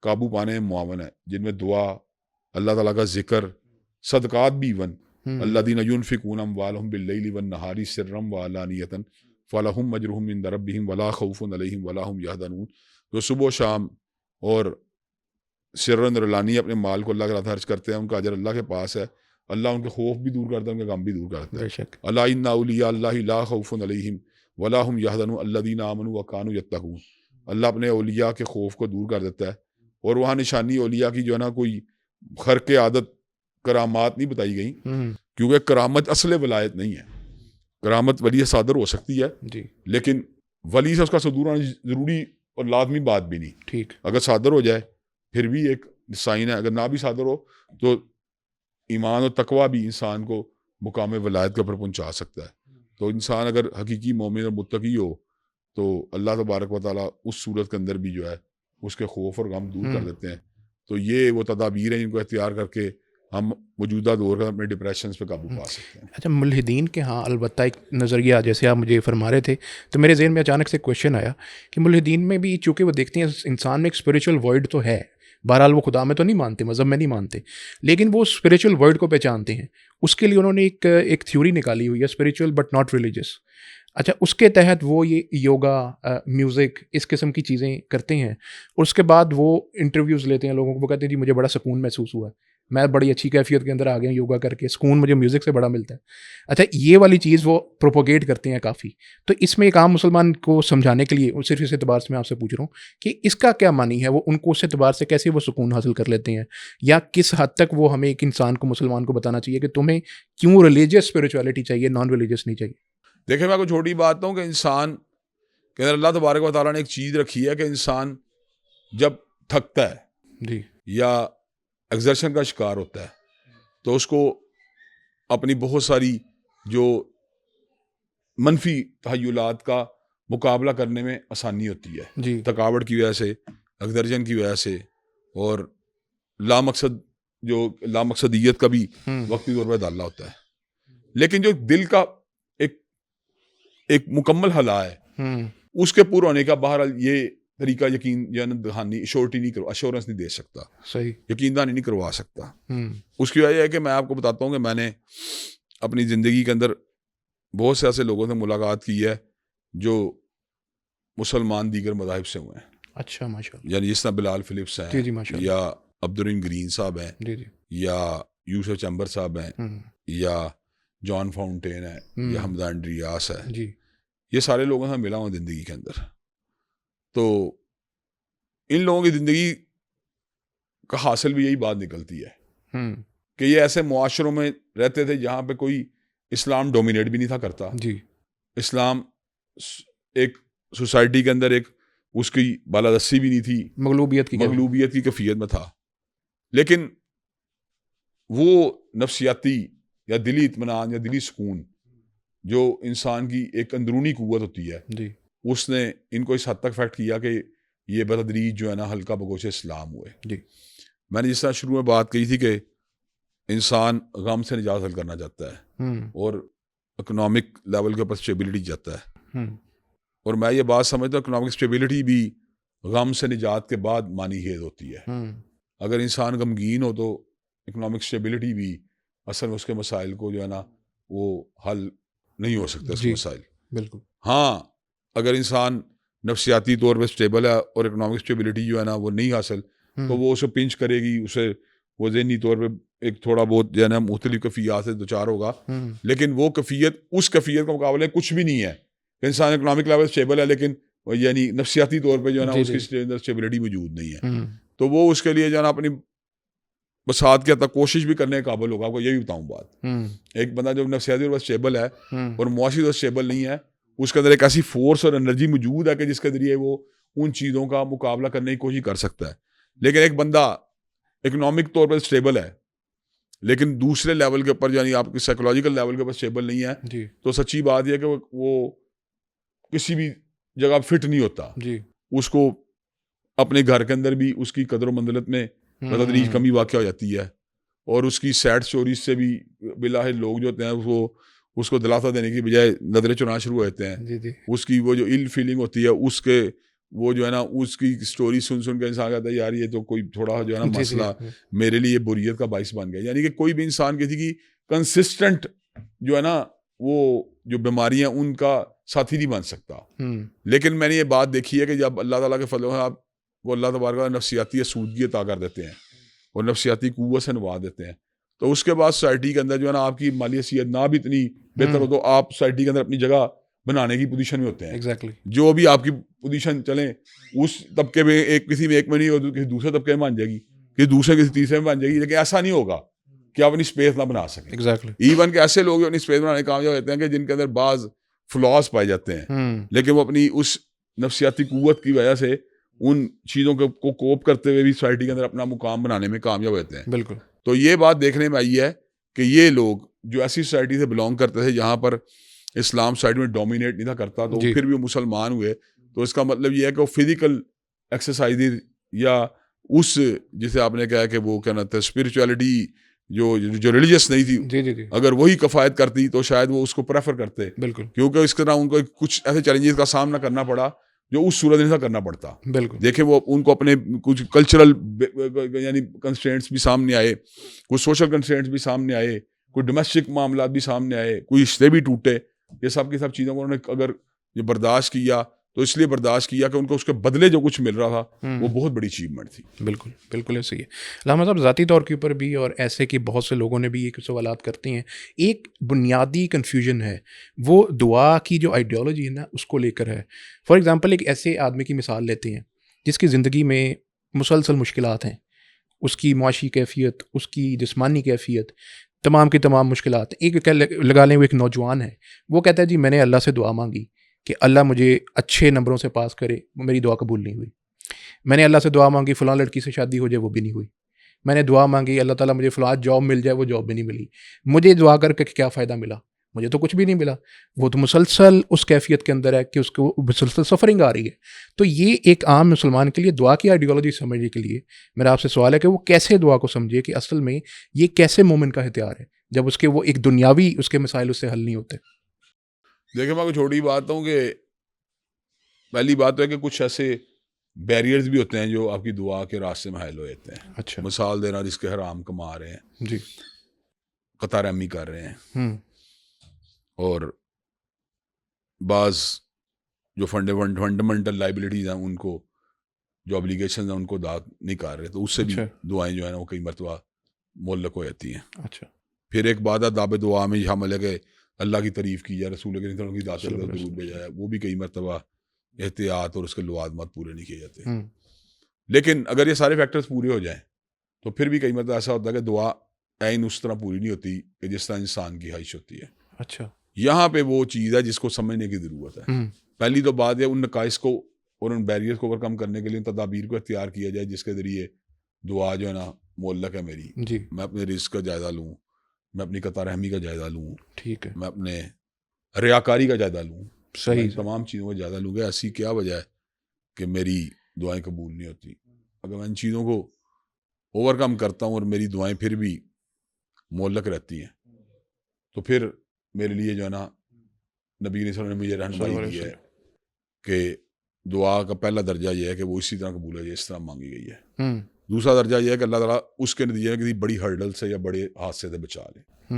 Speaker 1: قابو پانے میں معاون ہے، جن میں دعا، اللہ تعالیٰ کا ذکر، صدقات بھی ایون الذین ینفقون اموالہم باللیل والنہار سرا وعلانیۃ فلہم اجرہم عند ربہم ولا خوف علیہم ولا ہم یحزنون. جو صبح و شام اور سرن علانی اپنے مال کو اللہ کے راہ خرچ کرتے ہیں ان کا اجر اللہ کے پاس ہے. اللہ ان کے خوف بھی دور کرتا ہے، ان کے غم بھی دور کرتا ہے. الا ان اولیاء اللہ لا خوف علیہم ولا ہم یحزنون الذین آمنوا وکانوا یتقون. اللہ اپنے اولیاء کے خوف کو دور کر دیتا ہے. اور وہاں نشانی اولیاء کی جو ہے نا کوئی خرق عادت کرامات نہیں بتائی گئی، کیونکہ کرامت اصل ولایت نہیں ہے. کرامت ولی صادر ہو سکتی ہے لیکن ولی سے اس کا صدور ہونا ضروری اور لازمی بات بھی نہیں. ٹھیک، اگر صادر ہو جائے پھر بھی ایک سائن ہے، اگر نہ بھی صادر ہو تو ایمان اور تقوی بھی انسان کو مقام ولایت کے اوپر پہنچا سکتا ہے. تو انسان اگر حقیقی مومن اور متقی ہو تو اللہ تبارک و تعالیٰ اس صورت کے اندر بھی جو ہے اس کے خوف اور غم دور کر دیتے ہیں. تو یہ وہ تدابیر ہیں جن کو اختیار کر کے ہم موجودہ دور میں اپنے ڈپریشنز پہ قابو پا سکتے ہیں.
Speaker 2: اچھا، ملحدین کے ہاں البتہ ایک نظریہ جیسے آپ مجھے فرما رہے تھے تو میرے ذہن میں اچانک سے کویشچن آیا کہ ملحدین میں بھی چونکہ وہ دیکھتے ہیں انسان میں ایک اسپریچول ورلڈ تو ہے، بہرحال وہ خدا میں تو نہیں مانتے، مذہب میں نہیں مانتے، لیکن وہ اسپریچول ورلڈ کو پہچانتے ہیں. اس کے لیے انہوں نے ایک تھیوری نکالی ہوئی ہے، اسپریچول بٹ ناٹ ریلیجس. اچھا، اس کے تحت وہ یہ یوگا، میوزک، اس قسم کی چیزیں کرتے ہیں، اور اس کے بعد وہ انٹرویوز لیتے ہیں لوگوں کو، وہ کہتے ہیں جی مجھے بڑا سکون محسوس ہوا ہے، میں بڑی اچھی کیفیت کے اندر آ گیا یوگا کر کے، سکون مجھے میوزک سے بڑا ملتا ہے. اچھا، یہ والی چیز وہ پروپوگیٹ کرتے ہیں کافی. تو اس میں ایک عام مسلمان کو سمجھانے کے لیے، اور صرف اس اعتبار سے میں آپ سے پوچھ رہا ہوں کہ اس کا کیا معنی ہے، وہ ان کو اس اعتبار سے کیسے وہ سکون حاصل کر لیتے ہیں، یا کس حد تک وہ ہمیں ایک انسان کو، مسلمان کو بتانا چاہیے کہ تمہیں کیوں ریلیجیس اسپرچویلٹی چاہیے، نان ریلیجیس نہیں چاہیے.
Speaker 1: دیکھیں، میں آپ کو چھوٹی بات ہوں کہ انسان کے اندر اللہ تبارک و تعالیٰ نے ایک چیز رکھی ہے کہ انسان جب تھکتا ہے
Speaker 2: جی
Speaker 1: یا ایگزرشن کا شکار ہوتا ہے تو اس کو اپنی بہت ساری جو منفی تخیلات کا مقابلہ کرنے میں آسانی ہوتی ہے،
Speaker 2: جی
Speaker 1: تھکاوٹ کی وجہ سے، ایگزرشن کی وجہ سے، اور لامقصدیت کا بھی وقتی طور پہ ڈالنا ہوتا ہے. لیکن جو دل کا ایک مکمل حلا ہے، اس کے پورا ہونے کا بہرحال یہ طریقہ یقین دہانی ایشورنس نہیں دے سکتا،
Speaker 2: صحیح،
Speaker 1: یقین دہانی نہیں کروا سکتا. اس کی وجہ ہے کہ میں آپ کو بتاتا ہوں کہ میں نے اپنی زندگی کے اندر بہت سے ایسے لوگوں سے ملاقات کی ہے جو مسلمان دیگر مذاہب سے ہوئے ہیں.
Speaker 2: اچھا، ماشاء اللہ.
Speaker 1: یعنی جس طرح بلال فلپس
Speaker 2: جی جی،
Speaker 1: ہیں،
Speaker 2: ماشاء اللہ.
Speaker 1: یا عبدالرحیم گرین صاحب ہیں،
Speaker 2: جی جی.
Speaker 1: یا یوسف چمبر صاحب ہیں، یا جان فاؤنٹین ہے، یا حمدان ریاس ہے.
Speaker 2: جی.
Speaker 1: یہ سارے لوگوں سے ملا ہوں زندگی کے اندر. تو ان لوگوں کی زندگی کا حاصل بھی یہی بات نکلتی ہے کہ یہ ایسے معاشروں میں رہتے تھے جہاں پہ کوئی اسلام ڈومینیٹ بھی نہیں تھا کرتا.
Speaker 2: جی.
Speaker 1: اسلام ایک سوسائٹی کے اندر ایک اس کی بالادستی بھی نہیں تھی،
Speaker 2: مغلوبیت
Speaker 1: کی کیفیت میں تھا. لیکن وہ نفسیاتی یا دلی اطمینان یا دلی سکون جو انسان کی ایک اندرونی قوت ہوتی ہے،
Speaker 2: جی،
Speaker 1: اس نے ان کو اس حد تک افیکٹ کیا کہ یہ بتدریج جو ہے نا ہلکا بگوش اسلام ہوئے.
Speaker 2: جی.
Speaker 1: میں نے جس طرح شروع میں بات کہی تھی کہ انسان غم سے نجات حاصل کرنا چاہتا ہے اور اکنامک لیول کے اوپر اسٹیبلٹی چاہتا ہے، اور میں یہ بات سمجھتا ہوں اکنامک اسٹیبلٹی بھی غم سے نجات کے بعد معنی خیز ہوتی ہے. اگر انسان غمگین ہو تو اکنامک اسٹیبلٹی بھی اصل میں اس کے مسائل کو جو ہے نا وہ حل نہیں ہو سکتے اس کے مسائل.
Speaker 2: بالکل.
Speaker 1: ہاں، اگر انسان نفسیاتی طور پہ اسٹیبل ہے اور اکنامک اسٹیبلٹی جو ہے نا وہ نہیں حاصل تو وہ اسے پنچ کرے گی، اسے وہ ذہنی طور پہ ایک تھوڑا بہت جو ہے نا مختلف کیفیات سے دوچار ہوگا. لیکن وہ کیفیت اس کیفیت کا مقابلے کچھ بھی نہیں ہے. انسان اکنامک لیول اسٹیبل ہے لیکن یعنی نفسیاتی طور پہ جو ہے نا اس کی اسٹیبلٹی موجود نہیں ہے، تو وہ اس کے لیے جو ہے نا اپنی بساط کے حد تک کوشش بھی کرنے کے قابل ہوگا. آپ کو یہ بھی بتاؤں بات، ایک بندہ جو نفسیاتی طور پر اسٹیبل ہے اور معاشی طور پر اسٹیبل نہیں ہے، اس کے اندر ایک ایسی فورس اور انرجی موجود ہے کہ جس کے ذریعے وہ ان چیزوں کا مقابلہ کرنے کی کوشش کر سکتا ہے. لیکن ایک بندہ اکنامک طور پر اسٹیبل ہے لیکن دوسرے لیول کے اوپر یعنی آپ کی سائیکولوجیکل لیول کے اوپر اسٹیبل نہیں ہے، تو سچی بات یہ ہے کہ وہ کسی بھی جگہ فٹ نہیں ہوتا. اس کو اپنے گھر کے اندر بھی اس کی قدر و منزلت میں بتدریج کمی واقع ہو جاتی ہے، اور اس کی سیڈ اسٹوریز سے بھی بالآخر لوگ جو ہوتے ہیں وہ اس کو دلاسا دینے کی بجائے نظریں چنانا شروع ہو جاتے ہیں. اس کی وہ جو ال فیلنگ ہوتی ہے اس کے وہ جو ہے نا اس کی اسٹوری سن کے انسان کہتا ہے یار یہ تو کوئی تھوڑا جو ہے نا مسئلہ میرے لیے بوریت کا باعث بن گیا. یعنی کہ کوئی بھی انسان کسی کی کنسسٹنٹ جو ہے نا وہ جو بیماریاں ان کا ساتھی نہیں بن سکتا. لیکن میں نے یہ بات دیکھی ہے کہ جب اللہ تعالیٰ کے فضل آپ وہ اللہ تبارک نفسیاتی سودگی عطا کر دیتے ہیں اور نفسیاتی قوت سے نواز دیتے ہیں، تو اس کے بعد سوسائٹی کے اندر جو ہے نا آپ کی مالی حیثیت نہ بھی اتنی بہتر ہو تو آپ سوسائٹی کے اندر اپنی جگہ بنانے کی پوزیشن میں ہوتے ہیں. جو بھی آپ کی پوزیشن چلیں اس طبقے میں کسی میں ایک میں نہیں ہو تو کسی دوسرے طبقے میں بن جائے گی، کسی دوسرے کسی تیسرے میں بن جائے گی. لیکن ایسا نہیں ہوگا کہ آپ اپنی اسپیس نہ بنا سکیں. ایون کہ ایسے لوگ اپنی اسپیس بنانے کامیاب ہوتے ہیں کہ جن کے اندر بعض فلاز پائے جاتے ہیں لیکن وہ اپنی اس نفسیاتی قوت کی وجہ سے ان چیزوں کو کوپ کرتے ہوئے بھی سوسائٹی کے اندر اپنا مقام بنانے میں کامیاب ہوتے ہیں.
Speaker 2: بالکل.
Speaker 1: تو یہ بات دیکھنے میں آئی ہے کہ یہ لوگ جو ایسی سوسائٹی سے بلانگ کرتے تھے جہاں پر اسلام سوسائٹی میں ڈومینیٹ نہیں تھا کرتا تو پھر بھی وہ مسلمان ہوئے، تو اس کا مطلب یہ ہے کہ وہ فزیکل ایکسرسائز یا اس جسے آپ نے کہا کہ وہ کہنا تھا اسپرچویلٹی جو ریلیجیس نہیں تھی، اگر وہی کفایت کرتی تو شاید وہ اس کو پریفر کرتے. بالکل. کیونکہ اس طرح ان کو کچھ ایسے چیلنجز کا سامنا کرنا پڑا جو اس صورت نہیں کرنا پڑتا. بالکل. دیکھیں وہ ان کو اپنے کچھ کلچرل یعنی کنسٹرینٹس بھی سامنے آئے، کچھ سوشل کنسٹرینٹس بھی سامنے آئے، کوئی ڈومیسٹک معاملات بھی سامنے آئے، کوئی رشتے بھی ٹوٹے، یہ سب کی سب چیزوں کو انہوں نے اگر یہ برداشت کیا تو اس لیے برداشت کیا کہ ان کو اس کے بدلے جو کچھ مل رہا تھا وہ بہت بڑی اچیومنٹ تھی.
Speaker 2: بالکل بالکل ایسے ہی ہے. علامہ صاحب ذاتی طور کے اوپر بھی اور ایسے کہ بہت سے لوگوں نے بھی یہ سوالات کرتے ہیں. ایک بنیادی کنفیوژن ہے وہ دعا کی جو آئیڈیالوجی ہے نا اس کو لے کر ہے. فار ایگزامپل ایک ایسے آدمی کی مثال لیتے ہیں جس کی زندگی میں مسلسل مشکلات ہیں, اس کی معاشی کیفیت, اس کی جسمانی کیفیت, تمام کی تمام مشکلات. ایک لگا لیں وہ ایک نوجوان ہے, وہ کہتا ہے جی میں نے اللہ سے دعا مانگی کہ اللہ مجھے اچھے نمبروں سے پاس کرے, میری دعا قبول نہیں ہوئی. میں نے اللہ سے دعا مانگی فلاں لڑکی سے شادی ہو جائے, وہ بھی نہیں ہوئی. میں نے دعا مانگی اللہ تعالیٰ مجھے فلاں جاب مل جائے, وہ جاب بھی نہیں ملی. مجھے دعا کر کے کیا فائدہ ملا؟ مجھے تو کچھ بھی نہیں ملا. وہ تو مسلسل اس کیفیت کے اندر ہے کہ اس کو مسلسل سفرنگ آ رہی ہے. تو یہ ایک عام مسلمان کے لیے دعا کی آئیڈیالوجی سمجھنے کے لیے میرا آپ سے سوال ہے کہ وہ کیسے دعا کو سمجھے کہ اصل میں یہ کیسے مومن کا ہتھیار ہے جب اس کے وہ ایک دنیاوی اس کے مسائل اس سے حل نہیں ہوتے.
Speaker 1: دیکھیں میں کوئی چھوٹی بات ہوں کہ پہلی بات تو ہے کہ کچھ ایسے بیریئرز بھی ہوتے ہیں جو آپ کی دعا کے راستے میں حائل ہو جاتے ہیں.
Speaker 2: اچھا
Speaker 1: مثال دینا, جس کے حرام کما رہے ہیں,
Speaker 2: جی,
Speaker 1: قطع رحمی کر رہے ہیں, اور بعض جو فنڈامنٹل لائبلٹیز ہیں ان کو, جو ابلیگیشنز ہیں ان کو ادا نہیں کر رہے, تو اس سے بھی دعائیں جو ہیں وہ کئی مرتبہ معلق ہو جاتی ہیں.
Speaker 2: اچھا
Speaker 1: پھر ایک بات ہے دعوت دعا میں شامل ہے کہ اللہ کی تعریف کی جائے, رسول کریم صلی اللہ علیہ وسلم کی ذات پر درود بھیجا جائے, وہ بھی کئی مرتبہ احتیاط اور اس کے لوازمات پورے نہیں کیے جاتے. لیکن اگر یہ سارے فیکٹرز پورے ہو جائیں تو پھر بھی کئی مرتبہ ایسا ہوتا ہے کہ دعا عین اس طرح پوری نہیں ہوتی کہ جس طرح انسان کی خواہش ہوتی ہے.
Speaker 2: اچھا,
Speaker 1: یہاں پہ وہ چیز ہے جس کو سمجھنے کی ضرورت ہے. پہلی تو بات ہے ان نقائص کو اور ان بیریئرز کو اوور کم کرنے کے لیے تدابیر کو اختیار کیا جائے جس کے ذریعے دعا جو ہے نا معلق ہے میری, میں اپنے رزق کا جائزہ لوں, میں اپنی قطع رحمی کا جائزہ لوں,
Speaker 2: ٹھیک ہے,
Speaker 1: میں اپنے ریاکاری کا جائزہ لوں,
Speaker 2: صحیح,
Speaker 1: تمام چیزوں کا جائزہ لوں گا. ایسی کیا وجہ ہے کہ میری دعائیں قبول نہیں ہوتی؟ اگر میں ان چیزوں کو اوور کم کرتا ہوں اور میری دعائیں پھر بھی معلق رہتی ہیں تو پھر میرے لیے جو ہے نا نبی علیہ السلام نے مجھے رہنمائی دی ہے کہ دعا کا پہلا درجہ یہ ہے کہ وہ اسی طرح قبول ہے جس طرح مانگی گئی ہے. دوسرا درجہ یہ ہے کہ اللہ تعالیٰ اس کے نتیجے میں کسی بڑی ہرڈل سے یا بڑے حادثے سے بچا لے.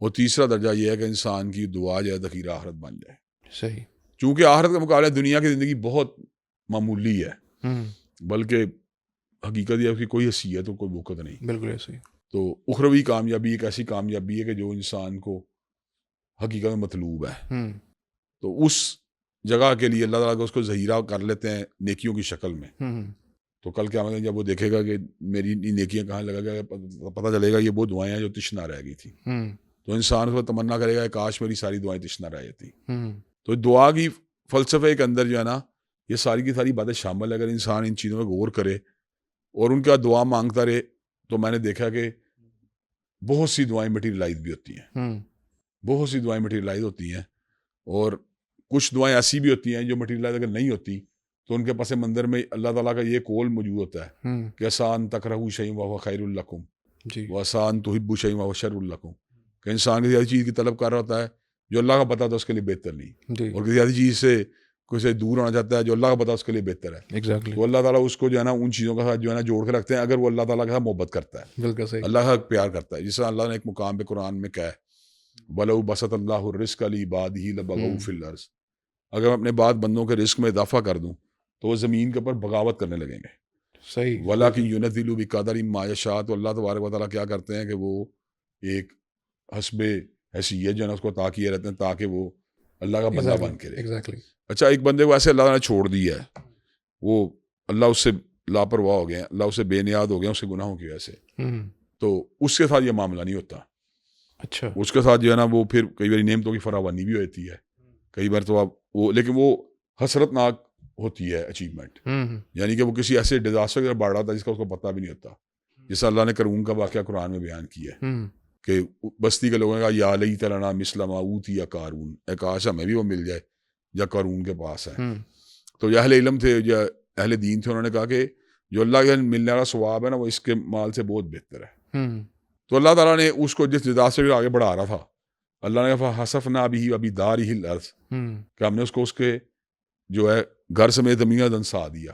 Speaker 1: اور تیسرا درجہ یہ ہے کہ انسان کی دعا جو ہے ذخیرہ آخرت بن جائے.
Speaker 2: صحیح,
Speaker 1: چونکہ آخرت کے مقابلے دنیا کی زندگی بہت معمولی ہے, بلکہ حقیقت یہ ہے کہ کوئی حیثیت اور کوئی وقت نہیں.
Speaker 2: بالکل ایسے ہی.
Speaker 1: تو اخروی کامیابی ایک ایسی کامیابی ہے کہ جو انسان کو حقیقت میں مطلوب ہے. تو اس جگہ کے لیے اللہ تعالیٰ اس کو ذخیرہ کر لیتے ہیں نیکیوں کی شکل میں. تو کل قیامت میں جب وہ دیکھے گا کہ میری نیکیاں کہاں لگا گیا, پتہ چلے گا یہ وہ دعائیں ہیں جو تشنا رہ گئی تھی. تو انسان اس کو تمنا کرے گا کہ کاش میری ساری دعائیں تشنا رہ جاتی. تو دعا کی فلسفے کے اندر جو ہے نا یہ ساری کی ساری باتیں شامل ہے. اگر انسان ان چیزوں میں غور کرے اور ان کا دعا مانگتا رہے تو میں نے دیکھا کہ بہت سی دعائیں مٹیریلائز بھی ہوتی ہیں, بہت سی دعائیں مٹیریلائز ہوتی ہیں, اور کچھ دعائیں ایسی بھی ہوتی ہیں جو مٹیریلائز اگر نہیں ہوتی تو ان کے پس منظر میں اللہ تعالیٰ کا یہ قول موجود ہوتا ہے کہ آسان تکرہو شیء وہو خیر لکم وآسان تحبوا شیء وہو شر لکم, کہ انسان کسی ایسی چیز کی طلب کر رہا ہوتا ہے جو اللہ کا پتہ تو اس کے لیے بہتر نہیں, اور کسی ایسی چیز سے کوئی سے دور ہونا چاہتا ہے جو اللہ کا پتہ اس کے لیے بہتر ہے. تو اللہ تعالیٰ اس کو جو ہے نا ان چیزوں کے ساتھ جو ہے نا جوڑ کے رکھتے ہیں اگر وہ اللہ تعالیٰ کے ساتھ محبت کرتا ہے,
Speaker 2: بالکل
Speaker 1: اللہ کا پیار کرتا ہے. جس طرح اللہ نے ایک مقام پہ قرآن میں کہا ہے وَلَوْ بَسَطَ اللَّهُ الرِّزْقَ لِعِبَادِهِ لَبَغَوْا فِي الْأَرْضِ, اگر میں اپنے بعد بندوں کے رزق میں اضافہ کر دوں تو وہ زمین کے اوپر بغاوت کرنے لگیں گے.
Speaker 2: صحیح.
Speaker 1: وَلَٰكِن يُنَزِّلُ بِقَدَرٍ مَّا يَشَاءُ, تو اللہ تبارک و تعالیٰ کیا کرتے ہیں کہ وہ ایک حسب حیثیت جو ہے نا اس کو عطا کیے رہتے ہیں تاکہ وہ اللہ کا بندہ بن کے رہے. اچھا, ایک بندے کو ایسے اللہ نے چھوڑ دیا ہے, وہ اللہ اس سے لاپرواہ ہو گئے, اللہ اس سے بے نیاد ہو گئے اس کے گناہوں کی وجہ سے, تو اس کے ساتھ یہ معاملہ نہیں ہوتا.
Speaker 2: اچھا,
Speaker 1: اس کے ساتھ جو ہے نا وہ پھر کئی بار نعمتوں کی فراوانی بھی ہوتی ہے, کئی بار تو وہ لیکن وہ حسرت ناک ہوتی ہے اچیومنٹ, یعنی کہ وہ کسی ایسے ڈیزاسٹر کی بڑھ رہا تھا جس کا اس کو پتہ بھی نہیں ہوتا. جیسا اللہ نے قارون کا واقعہ قرآن میں بیان کیا ہے کہ بستی کے لوگوں نے کہا یا لیت لنا مثل ما اوتی قارون, اے کاش ہمیں بھی وہ مل جائے یا قارون کے پاس ہے. تو جو اہل علم تھے, جو اہل دین تھے, انہوں نے کہا کہ جو اللہ کے ملنے والا ثواب ہے نا وہ اس کے مال سے بہت بہتر ہے. تو اللہ تعالیٰ نے اس کو جس ڈیزاسٹر سے آگے بڑھا رہا تھا, اللہ نے کہا حسفنا به وبدارہ الارض, کہ ہم نے اس کو اس کے جو ہے گھر سمیت زمین میں دنسا دیا.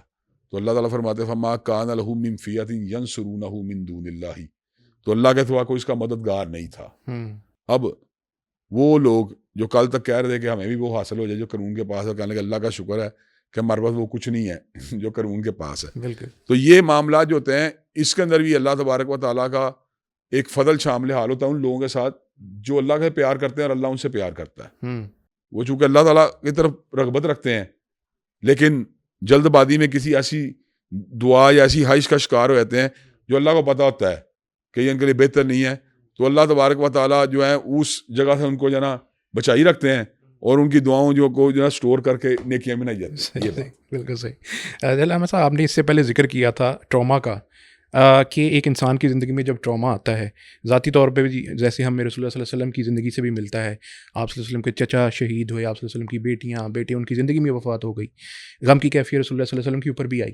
Speaker 1: تو اللہ تعالیٰ فرماتے ہیں فما کان لہ من فیۃ ینصرونہ من دون اللہ, تو اللہ کے سوا کوئی اس کا مددگار نہیں تھا. اب وہ لوگ جو کل تک کہہ رہے تھے کہ ہمیں بھی وہ حاصل ہو جائے جو قانون کے پاس ہے، کہنے لگے اللہ کا شکر ہے کہ ہمارے پاس وہ کچھ نہیں ہے جو قانون کے پاس ہے.
Speaker 2: بالکل.
Speaker 1: تو یہ معاملات جو ہوتے ہیں اس کے اندر بھی اللہ تبارک و تعالیٰ کا ایک فضل شامل حال ہوتا ہے ان لوگوں کے ساتھ جو اللہ سے پیار کرتے ہیں اور اللہ ان سے پیار کرتا ہے. وہ چونکہ اللہ تعالیٰ کی طرف رغبت رکھتے ہیں لیکن جلد بازی میں کسی ایسی دعا یا ایسی خواہش کا شکار ہو جاتے ہیں جو اللہ کو پتہ ہوتا ہے کہ یہ ان کے لیے بہتر نہیں ہے. تو اللہ تبارک و تعالیٰ جو ہے اس جگہ سے ان کو جو ہے نا بچائی رکھتے ہیں اور ان کی دعاؤں جو کو جو ہے سٹور کر کے نیکیاں بنائی جاتی ہیں.
Speaker 2: بالکل صحیح. علامہ صاحب، آپ نے اس سے پہلے ذکر کیا تھا ٹراما کا، کہ ایک انسان کی زندگی میں جب ٹراما آتا ہے ذاتی طور پہ بھی، جیسے ہمیں رسول اللہ صلی اللہ علیہ وسلم کی زندگی سے بھی ملتا ہے، آپ صلی اللہ علیہ وسلم کے چچا شہید ہوئے، آپ صلی اللہ علیہ وسلم کی بیٹے ان کی زندگی میں وفات ہو گئی، غم کی کیفیت رسول اللہ صلی اللہ علیہ وسلم کے اوپر بھی آئی،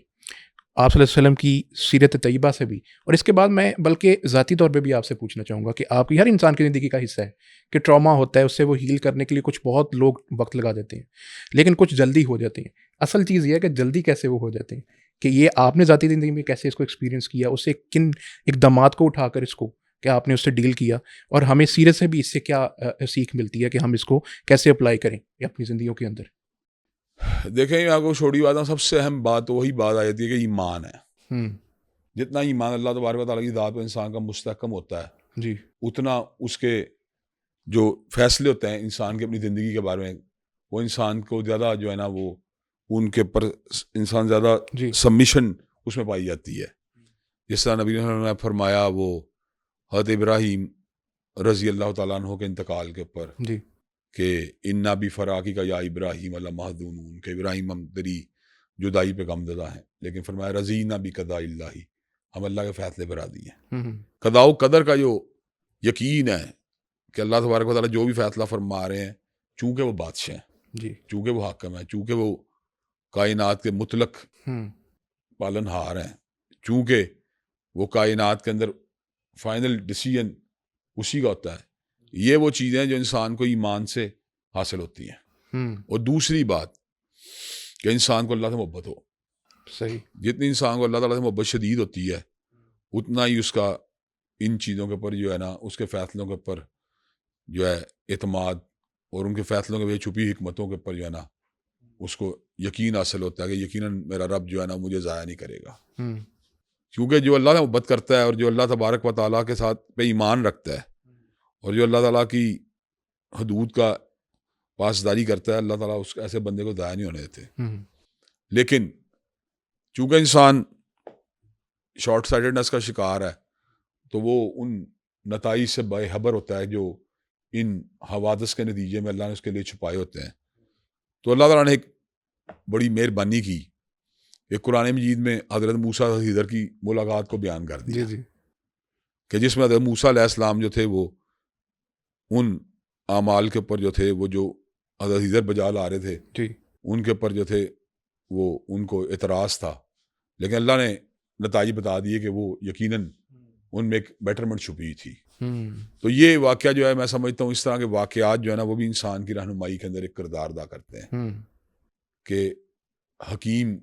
Speaker 2: آپ صلی اللہ علیہ وسلم کی سیرت طیبہ سے بھی. اور اس کے بعد میں بلکہ ذاتی طور پہ بھی آپ سے پوچھنا چاہوں گا کہ آپ کی ہر انسان کی زندگی کا حصہ ہے کہ ٹراما ہوتا ہے، اس سے وہ ہیل کرنے کے لیے کچھ بہت لوگ وقت لگا دیتے ہیں لیکن کچھ جلدی ہو جاتے ہیں. اصل چیز یہ ہے کہ جلدی کیسے وہ ہو جاتے ہیں، کہ یہ آپ نے ذاتی زندگی میں کیسے اس کو ایکسپیرینس کیا، اس سے کن اقدامات کو اٹھا کر اس کو کہ آپ نے اس سے ڈیل کیا، اور ہمیں سیرت سے بھی اس سے کیا سیکھ ملتی ہے کہ ہم اس کو کیسے اپلائی کریں اپنی زندگیوں کے اندر.
Speaker 1: دیکھیں میں آپ کو چھوٹی بات ہے، سب سے اہم بات وہی بات آ جاتی ہے کہ ایمان ہے. جتنا ایمان اللہ تبارک و تعالیٰ کی ذات و انسان کا مستحکم ہوتا ہے
Speaker 2: جی،
Speaker 1: اتنا اس کے جو فیصلے ہوتے ہیں انسان کی اپنی زندگی کے بارے میں وہ انسان کو زیادہ جو ہے نا وہ ان کے پر انسان زیادہ
Speaker 2: جی،
Speaker 1: سبمیشن اس میں پائی جاتی ہے. جس طرح نبی نے فرمایا وہ حضرت ابراہیم رضی اللہ تعالیٰ عنہ کے انتقال کے اوپر
Speaker 2: جی،
Speaker 1: کہ انا بھی فراقی کا یا ابراہیم اللہ محدون، کہ ابراہیم ہم تیری جدائی پہ غم زدہ ہیں، لیکن فرمایا رضینا بھی قضاء اللہ، ہم اللہ کے فیصلے پر راضی ہیں. قضاء و قدر کا جو یقین ہے کہ اللہ تبارک و تعالیٰ جو بھی فیصلہ فرما رہے ہیں چونکہ وہ بادشاہ ہیں،
Speaker 2: جی،
Speaker 1: چونکہ وہ حاکم ہیں، چونکہ وہ کائنات کے مطلق پالن ہار ہیں، چونکہ وہ کائنات کے اندر فائنل ڈیسیژن اسی کا ہوتا ہے. یہ وہ چیزیں جو انسان کو ایمان سے حاصل ہوتی ہیں. اور دوسری بات کہ انسان کو اللہ سے محبت ہو.
Speaker 2: صحیح.
Speaker 1: جتنی انسان کو اللہ تعالیٰ سے محبت شدید ہوتی ہے اتنا ہی اس کا ان چیزوں کے اوپر جو ہے نا اس کے فیصلوں کے اوپر جو ہے اعتماد اور ان کے فیصلوں کے چھپی حکمتوں کے اوپر جو ہے نا اس کو یقین حاصل ہوتا ہے کہ یقیناً میرا رب جو ہے نا مجھے ضائع نہیں کرے گا. کیونکہ جو اللہ سے محبت کرتا ہے اور جو اللہ تبارک و تعالیٰ کے ساتھ پہ ایمان رکھتا ہے اور جو اللہ تعالیٰ کی حدود کا پاسداری کرتا ہے اللہ تعالیٰ اس ایسے بندے کو ضائع نہیں ہونے دیتے. لیکن چونکہ انسان شارٹ سائٹڈنس کا شکار ہے تو وہ ان نتائج سے بے خبر ہوتا ہے جو ان حوادث کے نتیجے میں اللہ نے اس کے لیے چھپائے ہوتے ہیں. تو اللہ تعالیٰ نے ایک بڑی مہربانی کی کہ قرآن مجید میں حضرت موسیٰ اور خضر کی ملاقات کو بیان کر دیا کہ جس میں حضرت موسیٰ علیہ السلام جو تھے وہ ان اعمال کے اوپر جو تھے وہ جو حضرت خضر بجا لا رہے تھے ان کے اوپر جو تھے وہ ان کو اعتراض تھا، لیکن اللہ نے نتائج بتا دیے کہ وہ یقیناً ان میں ایک بیٹرمنٹ چھپی تھی. تو یہ واقعہ جو ہے میں سمجھتا ہوں اس طرح کے واقعات جو ہے نا وہ بھی انسان کی رہنمائی کے اندر ایک کردار ادا کرتے ہیں کہ حکیم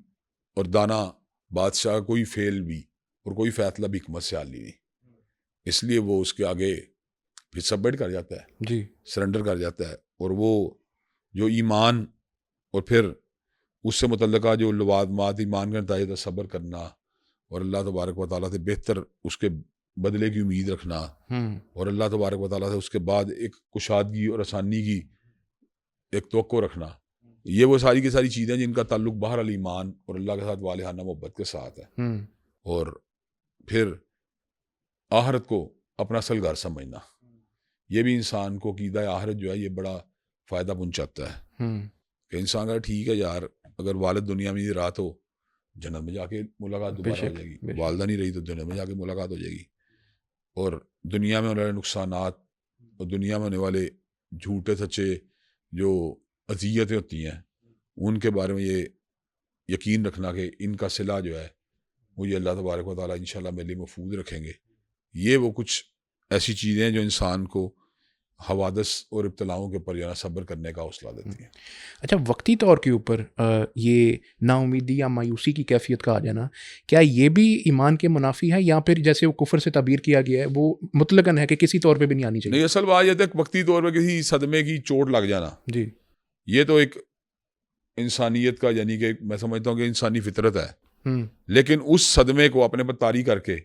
Speaker 1: اور دانا بادشاہ کا کوئی فعل بھی اور کوئی فیصلہ بھی حکمت سے حالی نہیں، اس لیے وہ اس کے آگے پھر سبمٹ کر جاتا ہے، سرنڈر کر جاتا ہے. اور وہ جو ایمان اور پھر اس سے متعلقہ جو لوازمات ایمان کا نتائج صبر کرنا اور اللہ تبارک و تعالیٰ سے بہتر اس کے بدلے کی امید رکھنا اور اللہ تبارک و تعالیٰ سے اس کے بعد ایک کشادگی اور آسانی کی ایک توقع رکھنا، یہ وہ ساری کی ساری چیزیں جن کا تعلق بہرحال ایمان اور اللہ کے ساتھ والہانہ محبت کے ساتھ ہے. اور پھر آخرت کو اپنا اصل گھر سمجھنا، یہ بھی انسان کو عقیدہ آخرت جو ہے یہ بڑا فائدہ پہنچاتا ہے کہ انسان کا ٹھیک ہے یار اگر والد دنیا میں رات ہو جنت میں جا کے ملاقات دوبارہ ہو جائے گی، والدہ نہیں رہی تو جنت میں جا کے ملاقات ہو جائے گی. اور دنیا میں ہونے والے نقصانات اور دنیا میں ہونے والے جھوٹے سچے جو اذیتیں ہوتی ہیں ان کے بارے میں یہ یقین رکھنا کہ ان کا صلہ جو ہے مجھے اللہ تبارک و تعالیٰ انشاءاللہ میرے لیے محفوظ رکھیں گے. یہ وہ کچھ ایسی چیزیں ہیں جو انسان کو حوادث اور ابتلاؤں کے اوپر جو ہے نا صبر کرنے کا حوصلہ دیتی ہیں۔
Speaker 2: اچھا، وقتی طور کے اوپر یہ نا امیدی یا مایوسی کی کیفیت کا آ جانا، کیا یہ بھی ایمان کے منافی ہے، یا پھر جیسے وہ کفر سے تعبیر کیا گیا ہے وہ مطلقاً ہے کہ کسی طور پہ بھی نہیں آنی چاہیے؟
Speaker 1: نہیں، اصل بات یہ ہے کہ وقتی طور پہ کسی صدمے کی چوٹ لگ جانا،
Speaker 2: جی،
Speaker 1: یہ تو ایک انسانیت کا، یعنی کہ میں سمجھتا ہوں کہ انسانی فطرت ہے، لیکن اس صدمے کو اپنے پر طاری کر کے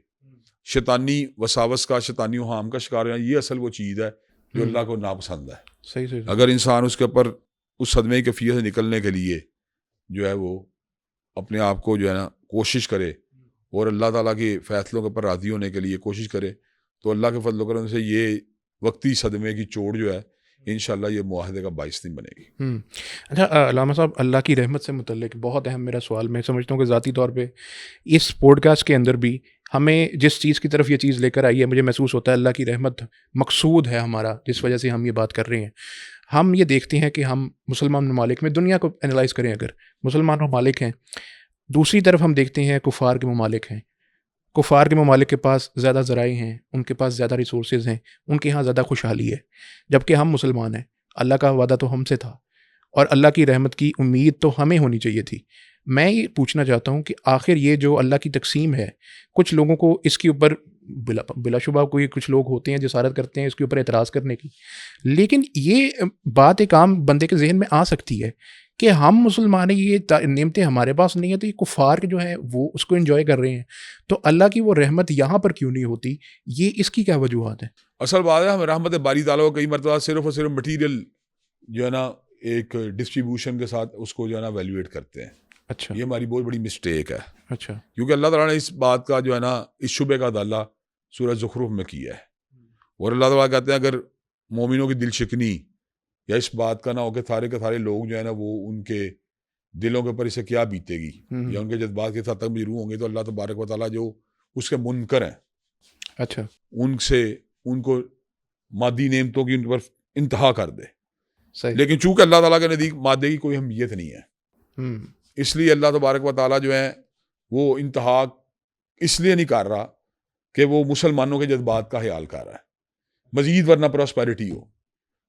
Speaker 1: شیطانی وساوس کا، شیطانی اوہام کا شکار ہونا، یہ اصل وہ چیز ہے جو اللہ کو ناپسند ہے۔
Speaker 2: صحیح صحیح۔
Speaker 1: اگر انسان اس کے اوپر اس صدمے کی کیفیت سے نکلنے کے لیے جو ہے وہ اپنے آپ کو جو ہے نا کوشش کرے اور اللہ تعالیٰ کے فیصلوں کے اوپر راضی ہونے کے لیے کوشش کرے، تو اللہ کے فضل و کرم سے یہ وقتی صدمے کی چوٹ جو ہے انشاءاللہ یہ معاہدے کا باعث نہیں بنے گی۔
Speaker 2: اچھا علامہ صاحب، اللہ کی رحمت سے متعلق بہت اہم میرا سوال، میں سمجھتا ہوں کہ ذاتی طور پہ اس پوڈ کاسٹ کے اندر بھی ہمیں جس چیز کی طرف یہ چیز لے کر آئی ہے، مجھے محسوس ہوتا ہے اللہ کی رحمت مقصود ہے ہمارا، جس وجہ سے ہم یہ بات کر رہے ہیں۔ ہم یہ دیکھتے ہیں کہ ہم مسلمان ممالک میں، دنیا کو انالائز کریں اگر، مسلمان ممالک ہیں، دوسری طرف ہم دیکھتے ہیں کفار کے ممالک ہیں۔ کفار کے ممالک کے پاس زیادہ ذرائع ہیں، ان کے پاس زیادہ ریسورسز ہیں، ان کے ہاں زیادہ خوشحالی ہے، جبکہ ہم مسلمان ہیں۔ اللہ کا وعدہ تو ہم سے تھا اور اللہ کی رحمت کی امید تو ہمیں ہونی چاہیے تھی۔ میں یہ پوچھنا چاہتا ہوں کہ آخر یہ جو اللہ کی تقسیم ہے، کچھ لوگوں کو اس کے اوپر بلا شبہ کوئی کچھ لوگ ہوتے ہیں جسارت کرتے ہیں اس کے اوپر اعتراض کرنے کی، لیکن یہ بات ایک عام بندے کے ذہن میں آ سکتی ہے کہ ہم مسلمان ہیں، یہ نعمتیں ہمارے پاس نہیں ہیں، تو یہ کفار جو ہیں وہ اس کو انجوائے کر رہے ہیں، تو اللہ کی وہ رحمت یہاں پر کیوں نہیں ہوتی؟ یہ اس کی کیا وجوہات ہیں؟
Speaker 1: اصل بات ہے ہم رحمت باری تعالیٰ کو کئی مرتبہ صرف اور صرف مٹیریل جو ہے نا ایک ڈسٹریبیوشن کے ساتھ اس کو جو ہے نا ویلیویٹ کرتے ہیں۔
Speaker 2: اچھا
Speaker 1: یہ ہماری بہت بڑی مسٹیک ہے،
Speaker 2: اچھا،
Speaker 1: کیونکہ اللہ تعالیٰ نے اس بات کا جو ہے نا اس شبے کا ادالہ سورہ زخرف میں کیا ہے، اور اللہ تعالیٰ کہتے ہیں اگر مومنوں کی دل شکنی یا اس بات کا نہ ہو کہ سارے کے سارے لوگ جو ہے نا وہ ان کے دلوں کے اوپر اسے کیا بیتے گی یا ان کے جذبات کے ساتھ تک مجروح ہوں گے، تو اللہ تبارک و تعالیٰ جو اس کے منکر ہیں
Speaker 2: اچھا،
Speaker 1: ان سے ان کو مادی نعمتوں کی ان پر انتہا کر دے۔
Speaker 2: صحیح،
Speaker 1: لیکن چونکہ اللہ تعالیٰ کے نزدیک مادے کی کوئی اہمیت نہیں ہے، اس لیے اللہ تبارک و تعالیٰ جو ہے وہ انتہا اس لیے نہیں کر رہا کہ وہ مسلمانوں کے جذبات کا خیال کر رہا ہے مزید، ورنہ پراسپیرٹی ہو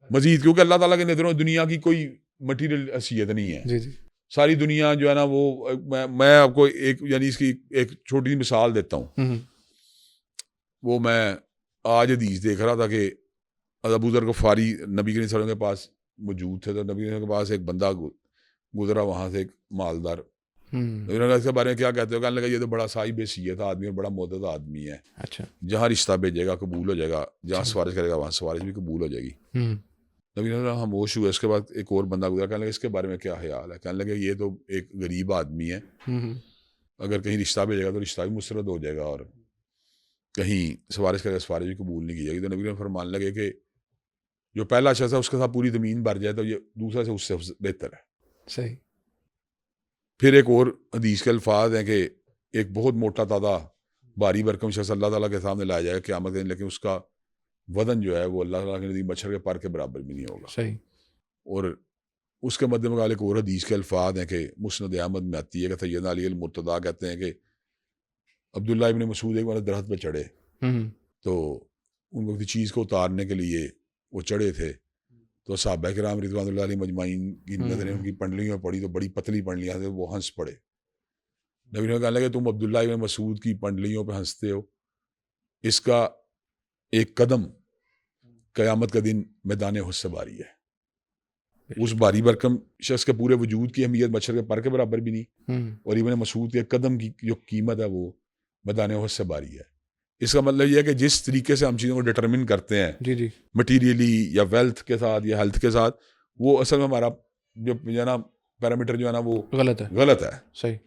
Speaker 1: مزید، کیونکہ اللہ تعالیٰ کے نظروں دنیا کی کوئی مٹیریل حیثیت نہیں ہے۔
Speaker 2: جی جی،
Speaker 1: ساری دنیا جو ہے نا وہ میں آپ کو ایک یعنی اس کی ایک چھوٹی سی مثال دیتا ہوں۔ وہ میں آج حدیث دیکھ رہا تھا کہ ابو ذر غفاری نبی کریم صلی اللہ علیہ وسلم کے پاس موجود تھے، تو نبی کریم کے پاس ایک بندہ گزرا وہاں سے، ایک مالدار، اس کے بارے میں کیا کہتے ہو؟ کہنے لگا یہ تو بڑا صاحب حیثیت آدمی اور بڑا معتدد آدمی ہے،
Speaker 2: اچھا،
Speaker 1: جہاں رشتہ بھیجے گا قبول ہو جائے گا، جہاں سفارش کرے گا وہاں سفارش بھی قبول ہو جائے گی۔ نبی صلی اللہ علیہ وسلم خاموش ہوئے۔ اس کے بعد ایک اور بندہ گزرا، کہنے لگا اس کے بارے میں کیا خیال ہے؟ کہنے لگے یہ تو ایک غریب آدمی ہے، اگر کہیں رشتہ بھیجے گا تو رشتہ بھی مسترد ہو جائے گا، اور کہیں سفارش کرے گا سفارش بھی قبول نہیں کی جائے گی۔ تو نبی صلی فرمانے لگے کہ جو پہلا شخص ہے اس کے ساتھ پوری زمین بھر جائے تو یہ دوسرا سے اس سے بہتر ہے۔
Speaker 2: صحیح،
Speaker 1: پھر ایک اور حدیث کے الفاظ ہیں کہ ایک بہت موٹا تازہ بھاری بھرکم شخص اللہ تعالیٰ کے سامنے لایا جائے گا قیامت کے دن، لیکن اس کا وزن جو ہے وہ اللہ تعالیٰ کے نزدیک مچھر کے پر کے برابر بھی نہیں ہوگا۔
Speaker 2: صحیح،
Speaker 1: اور اس کے مد مقابل ایک اور حدیث کے الفاظ ہیں کہ مسند احمد میں آتی ہے کہ سیدنا علی المرتضیٰ کہتے ہیں کہ عبداللہ ابن مسعود ایک بار درخت پہ چڑھے، تو ان کو کسی چیز کو اتارنے کے لیے وہ چڑھے تھے، تو صحابہ کرام رضوان اللہ علیہ مجمعین کی نظریں ان کی پنڈلیوں میں پڑی، تو بڑی پتلی پنڈلیاں تھیں، وہ ہنس پڑے۔ نبی نے کہا کہ تم عبداللہ ابن مسعود کی پنڈلیوں پہ ہنستے ہو، اس کا ایک قدم قیامت کا دن میدان حشر سے باری ہے۔ اس باری برکم شخص کے پورے وجود کی اہمیت مچھر کے پر کے برابر بھی نہیں، اور ابن مسعود کے قدم کی جو قیمت ہے وہ میدان حشر سے باری ہے۔ اس کا مطلب یہ ہے کہ جس طریقے سے ہم چیزوں کو ڈٹرمن کرتے ہیں
Speaker 2: جی جی،
Speaker 1: مٹیریلی یا ویلتھ کے ساتھ یا ہیلتھ کے ساتھ، وہ اصل میں ہمارا جو ہے نا پیرامیٹر جو ہے نا وہ غلط ہے۔
Speaker 2: صحیح،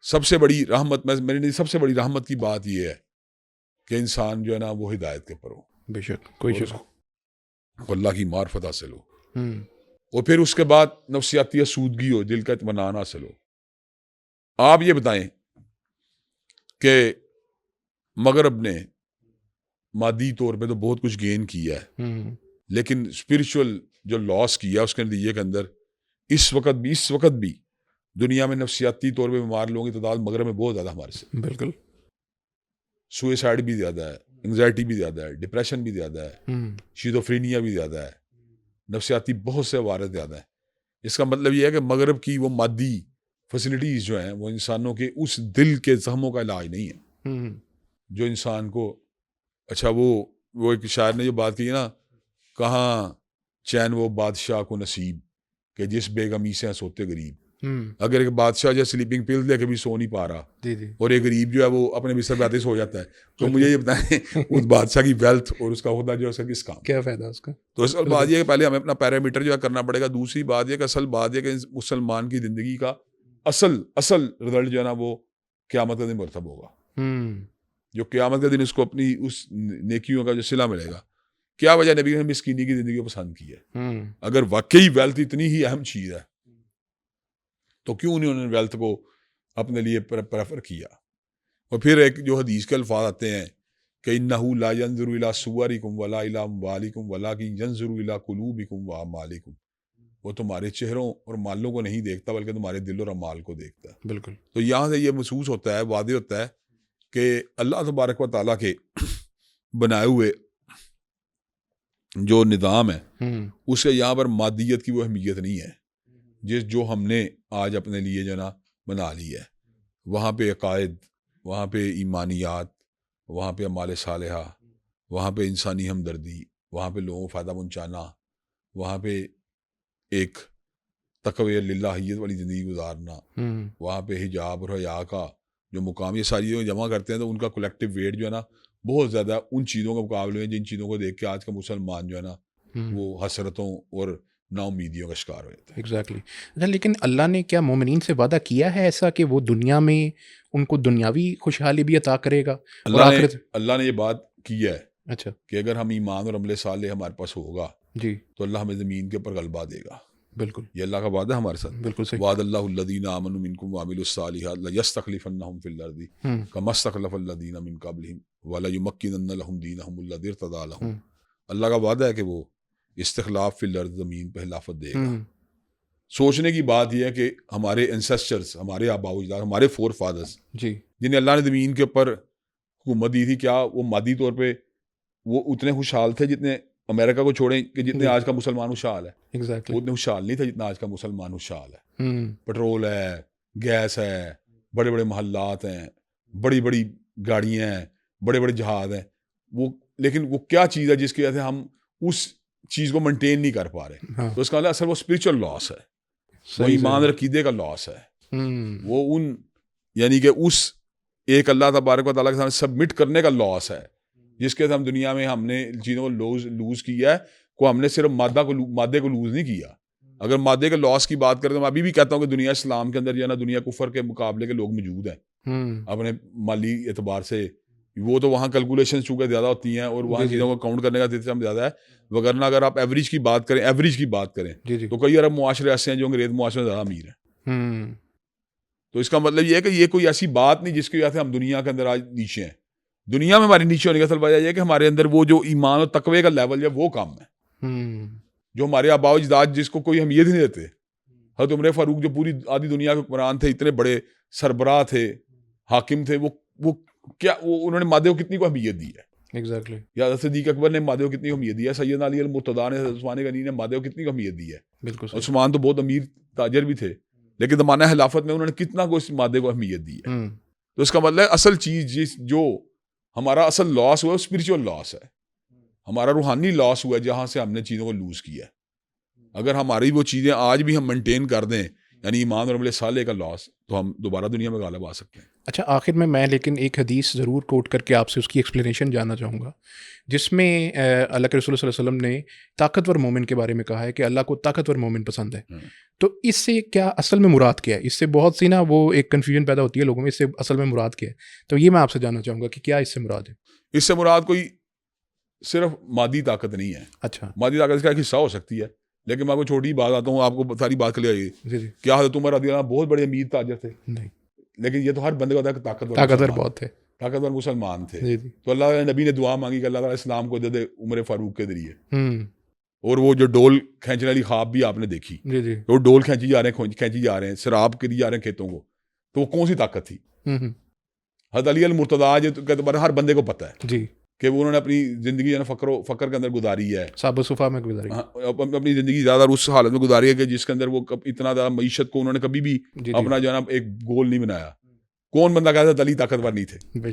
Speaker 1: سب سے بڑی رحمت، میرے لیے سب سے بڑی رحمت کی بات یہ ہے کہ انسان جو ہے نا وہ ہدایت کے پر ہو،
Speaker 2: بے شک، کوئی شک،
Speaker 1: اللہ کی معرفت حاصل ہو، اور پھر اس کے بعد نفسیاتی آسودگی ہو، دل کا اطمینان حاصل ہو۔ آپ یہ بتائیں کہ مغرب نے مادی طور پہ تو بہت کچھ گین کیا ہے، لیکن اسپرچول جو لاس کیا اس کے نتیجے کے اندر اس وقت بھی دنیا میں نفسیاتی طور پہ بیمار لوگوں کی تعداد مغرب میں بہت زیادہ ہمارے سے،
Speaker 2: بالکل،
Speaker 1: سوئسائڈ بھی زیادہ ہے، انگزائٹی بھی زیادہ ہے, ڈپریشن بھی زیادہ ہے, شیزوفرینیا بھی زیادہ ہے, نفسیاتی بہت سے عوارض زیادہ ہیں. اس کا مطلب یہ ہے کہ مغرب کی وہ مادی فیسلٹیز جو ہیں وہ انسانوں کے اس دل کے زخموں کا علاج نہیں ہے جو انسان کو. اچھا وہ ایک شاعر نے جو بات کی نا, کہاں چین وہ بادشاہ کو نصیب کہ جس بیگمی سے سوتے غریب. اگر ایک بادشاہ جو سلیپنگ پل لے کے بھی سو نہیں پا رہا اور ایک غریب جو ہے وہ اپنے بستر پہ آتے سو جاتا ہے, تو مجھے یہ بتائیں اس بادشاہ کی ویلتھ اور اس کا خدا جو ہے اس کا کس کام,
Speaker 2: کیا فائدہ اس کا؟ تو
Speaker 1: اصل بات یہ ہے کہ پہلے ہمیں اپنا پیرامیٹر جو ہے کرنا پڑے گا. دوسری بات یہ کہ اصل بات یہ کہ مسلمان کی زندگی کا اصل رزلٹ جو ہے نا وہ قیامت کا دن مرتب ہوگا. جو قیامت کا دن اس کو اپنی اس نیکیوں کا جو صلہ ملے گا. کیا وجہ نبی نے مسکینی کی زندگی کو پسند کی ہے؟ اگر واقعی ویلتھ اتنی ہی اہم چیز ہے تو کیوں نہیں انہوں نے ویلتھ کو اپنے لیے پریفر کیا؟ اور پھر ایک جو حدیث کے الفاظ آتے ہیں کہ انہ لا ینظر الی صورکم ولا الی اموالکم ولکن ینظر الی قلوبکم واعمالکم. وہ تمہارے چہروں اور مالوں کو نہیں دیکھتا بلکہ تمہارے دل اور اعمال کو دیکھتا ہے.
Speaker 2: بالکل.
Speaker 1: تو یہاں سے یہ محسوس ہوتا ہے, واضح ہوتا ہے کہ اللہ تبارک و تعالیٰ کے بنائے ہوئے جو نظام ہے اس سے یہاں پر مادیت کی وہ اہمیت نہیں ہے جو ہم نے آج اپنے لیے جو نا بنا لی ہے. وہاں پہ عقائد, وہاں پہ ایمانیات, وہاں پہ اعمال صالحہ, وہاں پہ انسانی ہمدردی, وہاں پہ لوگوں کو فائدہ پہنچانا, وہاں پہ ایک تقوی للہیت والی زندگی گزارنا, وہاں پہ حجاب اور حیا کا جو مقام, یہ ساری چیزیں جمع کرتے ہیں تو ان کا کلیکٹیو ویٹ جو ہے نا بہت زیادہ ان چیزوں کے مقابلے میں جن چیزوں کو دیکھ کے آج کا مسلمان جو ہے نا وہ حسرتوں اور نا امیدیوں کا شکار ہو جاتا ہے.
Speaker 2: ایگزیکٹلی. لیکن اللہ نے کیا مومنین سے وعدہ کیا ہے ایسا کہ وہ دنیا میں ان کو دنیاوی خوشحالی بھی عطا کرے گا؟
Speaker 1: اللہ نے یہ بات کی ہے
Speaker 2: اچھا
Speaker 1: کہ اگر ہم ایمان اور عمل صالح ہمارے پاس ہوگا
Speaker 2: جی
Speaker 1: تو اللہ ہمیں زمین کے اوپر غلبہ دے گا.
Speaker 2: بالکل,
Speaker 1: یہ اللہ کا وعدہ ہے ہمارے ساتھ.
Speaker 2: بالکل صحیح.
Speaker 1: وعد اللہ الذین آمنوا منکم وعملوا الصالحات لیستخلفنہم فی الارض کما استخلف الذین من قبلہم ولیمکنن لہم دینہم الذی ارتضی لہم. اللہ کا وعدہ ہے کہ وہ استخلاف فی الارض, زمین پہ خلافت دے گا. سوچنے کی بات یہ ہے کہ ہمارے انسیسٹرز, ہمارے آباء و اجداد, ہمارے فور فادرز
Speaker 2: جی
Speaker 1: جنہیں اللہ نے زمین کے اوپر حکومت دی تھی, کیا وہ مادی طور پہ وہ اتنے خوشحال تھے جتنے امریکہ کو چھوڑیں کہ جتنے آج کا مسلمان خوشحال ہے؟
Speaker 2: ایگزیکٹلی.
Speaker 1: اتنے خوشحال نہیں تھا جتنا آج کا مسلمان خوشحال ہے. پٹرول ہے, گیس ہے, بڑے بڑے محلات ہیں, بڑی بڑی گاڑیاں ہیں, بڑے بڑے جہاز ہیں. وہ لیکن وہ کیا چیز ہے جس کی وجہ سے ہم اس چیز کو مینٹین نہیں کر پا رہے؟ تو اس کا اصل وہ اسپرچل لاس ہے, وہ ایمان اور عقیدے کا لاس ہے. وہ ان یعنی کہ اس ایک اللہ تبارک و تعالیٰ کے سامنے سبمٹ کرنے کا لاس ہے جس کے ہم دنیا میں ہم نے چیزوں کو لوز کیا ہے. کو ہم نے صرف مادے کو لوز نہیں کیا. اگر مادے کے لاس کی بات کریں تو میں ابھی بھی کہتا ہوں کہ دنیا اسلام کے اندر جو ہے نا دنیا کفر کے مقابلے کے لوگ موجود ہیں اپنے مالی اعتبار سے. وہ تو وہاں کیلکولیشن چونکہ زیادہ ہوتی ہیں اور وہاں چیزوں کو کاؤنٹ کرنے کا سسٹم زیادہ ہے. وگرنہ اگر آپ ایوریج کی بات کریں تو کئی عرب معاشرے ایسے ہیں جو انگریز معاشرے میں زیادہ امیر ہیں. تو اس کا مطلب یہ ہے کہ یہ کوئی ایسی بات نہیں جس کی وجہ سے ہم دنیا کے اندر آج نیچے ہیں. دنیا میں ہماری نیچے ہونے کا اصل وجہ یہ ہے کہ ہمارے اندر وہ جو ایمان اور تقوی کا لیول ہے وہ کم ہے. جو ہمارے آباء و اجداد جس کو کوئی اہمیت نہیں دیتے, حضرت عمر فاروق جو پوری آدھی دنیا کے حکمران تھے, اتنے بڑے سربراہ تھے, حاکم تھے, وہ کیا انہوں نے مادے کو کتنی کو اہمیت دی ہے؟
Speaker 2: ایگزیکٹلی.
Speaker 1: یا حضرت صدیق اکبر نے مادے کو کتنی اہمیت دی ہے؟ سیدنا علی المرتضیٰ نے, عثمان غنی نے مادے کو کتنی کو اہمیت دی ہے؟
Speaker 2: بالکل.
Speaker 1: عثمان تو بہت امیر تاجر بھی تھے لیکن زمانہ خلافت میں انہوں نے کتنا کو اس مادے کو اہمیت دی ہے. تو اس کا مطلب اصل چیز جو ہمارا اصل لاس ہوا ہے اسپرچل لاس ہے, ہمارا روحانی لاس ہوا ہے جہاں سے ہم نے چیزوں کو لوز کیا ہے. اگر ہماری وہ چیزیں آج بھی ہم مینٹین کر دیں یعنی ایمان اور عمل صالح کا لاس, تو ہم دوبارہ دنیا میں غالب آ سکتے ہیں.
Speaker 2: اچھا, آخر میں لیکن ایک حدیث ضرور کوٹ کر کے آپ سے اس کی ایکسپلینیشن جاننا چاہوں گا جس میں اللہ کے رسول صلی اللہ علیہ وسلم نے طاقتور مومن کے بارے میں کہا ہے کہ اللہ کو طاقتور مومن پسند ہے. تو اس سے کیا اصل میں مراد کیا ہے؟ اس سے بہت سی نا وہ ایک کنفیوژن پیدا ہوتی ہے لوگوں میں, اس سے اصل میں مراد کیا ہے؟ تو یہ میں آپ سے جاننا چاہوں گا کہ کیا اس سے مراد ہے.
Speaker 1: اس سے مراد کوئی صرف مادی طاقت نہیں ہے.
Speaker 2: اچھا,
Speaker 1: مادی طاقت کا ایک حصہ ہو سکتی ہے لیکن میں آپ کو چھوٹی بات آتا ہوں, آپ کو ساری بات کلیئر ہے.
Speaker 2: جی جی.
Speaker 1: کیا حضرت عمر رضی اللہ عنہ بہت بڑے امیر تاجر تھے؟
Speaker 2: نہیں,
Speaker 1: لیکن یہ تو ہر بندے کو ہوتا ہے کہ
Speaker 2: طاقتور بہت تھے,
Speaker 1: طاقتور مسلمان تھے.
Speaker 2: جی جی.
Speaker 1: تو اللہ نبی نے دعا مانگی کہ اللہ تعالیٰ اسلام کو دے دے عمر فاروق کے ذریعے. اور وہ جو ڈول کھینچنے والی خواب بھی آپ نے دیکھی,
Speaker 2: جی جی,
Speaker 1: وہ ڈول کھینچی جا رہے ہیں سراب کے لیے جا رہے ہیں کھیتوں کو, تو وہ کون سی طاقت تھی؟ حضرت علی المرتضیٰ جو ہر بندے کو پتہ ہے
Speaker 2: جی,
Speaker 1: کہ وہ انہوں نے اپنی زندگی جو ہے نا فقر کے اندر گزاری ہے,
Speaker 2: صاب و صفا میں گزاری.
Speaker 1: اپنی زندگی زیادہ اس حالت میں گزاری ہے کہ جس کے اندر وہ اتنا زیادہ معیشت کو انہوں نے کبھی بھی اپنا جو ہے نا ایک گول نہیں بنایا. کون بندہ کہتا تھا علی طاقتور نہیں تھے؟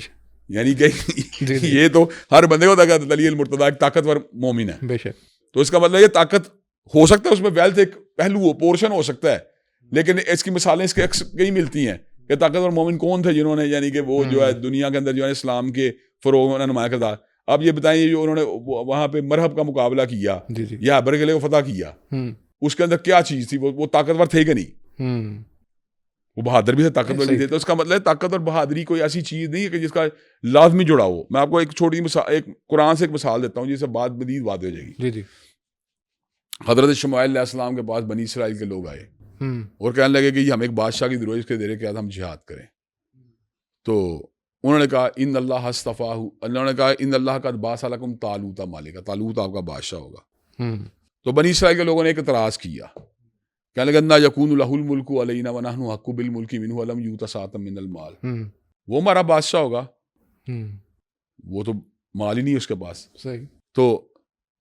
Speaker 1: یعنی کہ یہ تو ہر بندے کو کہتا تھا علی المرتضیٰ ایک طاقتور مومن ہے.
Speaker 2: بے شک.
Speaker 1: تو اس کا مطلب یہ طاقت ہو سکتا ہے, اس میں ویلتھ ایک پہلو ہو, پورشن ہو سکتا ہے, لیکن اس کی مثالیں اس کے کئی ملتی ہیں کہ طاقتور مومن کون تھے جنہوں نے یعنی کہ وہ جو ہے دنیا کے اندر جو ہے اسلام کے فروغ میں نمایاں کردار. اب یہ بتائیں جو انہوں نے وہاں پہ مرحب کا مقابلہ کیا یا خیبر قلعے کو فتح کیا, اس کے اندر کیا چیز تھی؟ وہ طاقتور تھے کہ نہیں؟ وہ بہادر بھی تھے, طاقتور بھی تھے. تو اس کا مطلب ہے طاقت اور بہادری کوئی ایسی چیز نہیں ہے کہ جس کا لازمی جڑا ہو. میں آپ کو ایک چھوٹی مثال, ایک قرآن سے ایک مثال دیتا ہوں جس سے بات مزید واضح ہو جائے گی. حضرت شمائیل علیہ السلام کے پاس بنی اسرائیل کے لوگ آئے اور کہنے لگے کہ ہم ایک بادشاہ کی ضرورت کے دیر کے بعد ہم جہاد کریں. تو انہوں نے کہا ان اللہ اصطفاہ, اللہ نے کہا ان اللہ قد بعث لکم طالوت ملکا, طالوت آپ کا بادشاہ ہوگا. تو بنی اسرائیل کے لوگوں نے ایک اعتراض کیا, کہنے لگا انا یکون لہ الملک علینا ونحن احق بالملک منہ ولم یؤت ساعۃ من المال. وہ ہمارا بادشاہ ہوگا, وہ تو مال ہی نہیں اس کے پاس. تو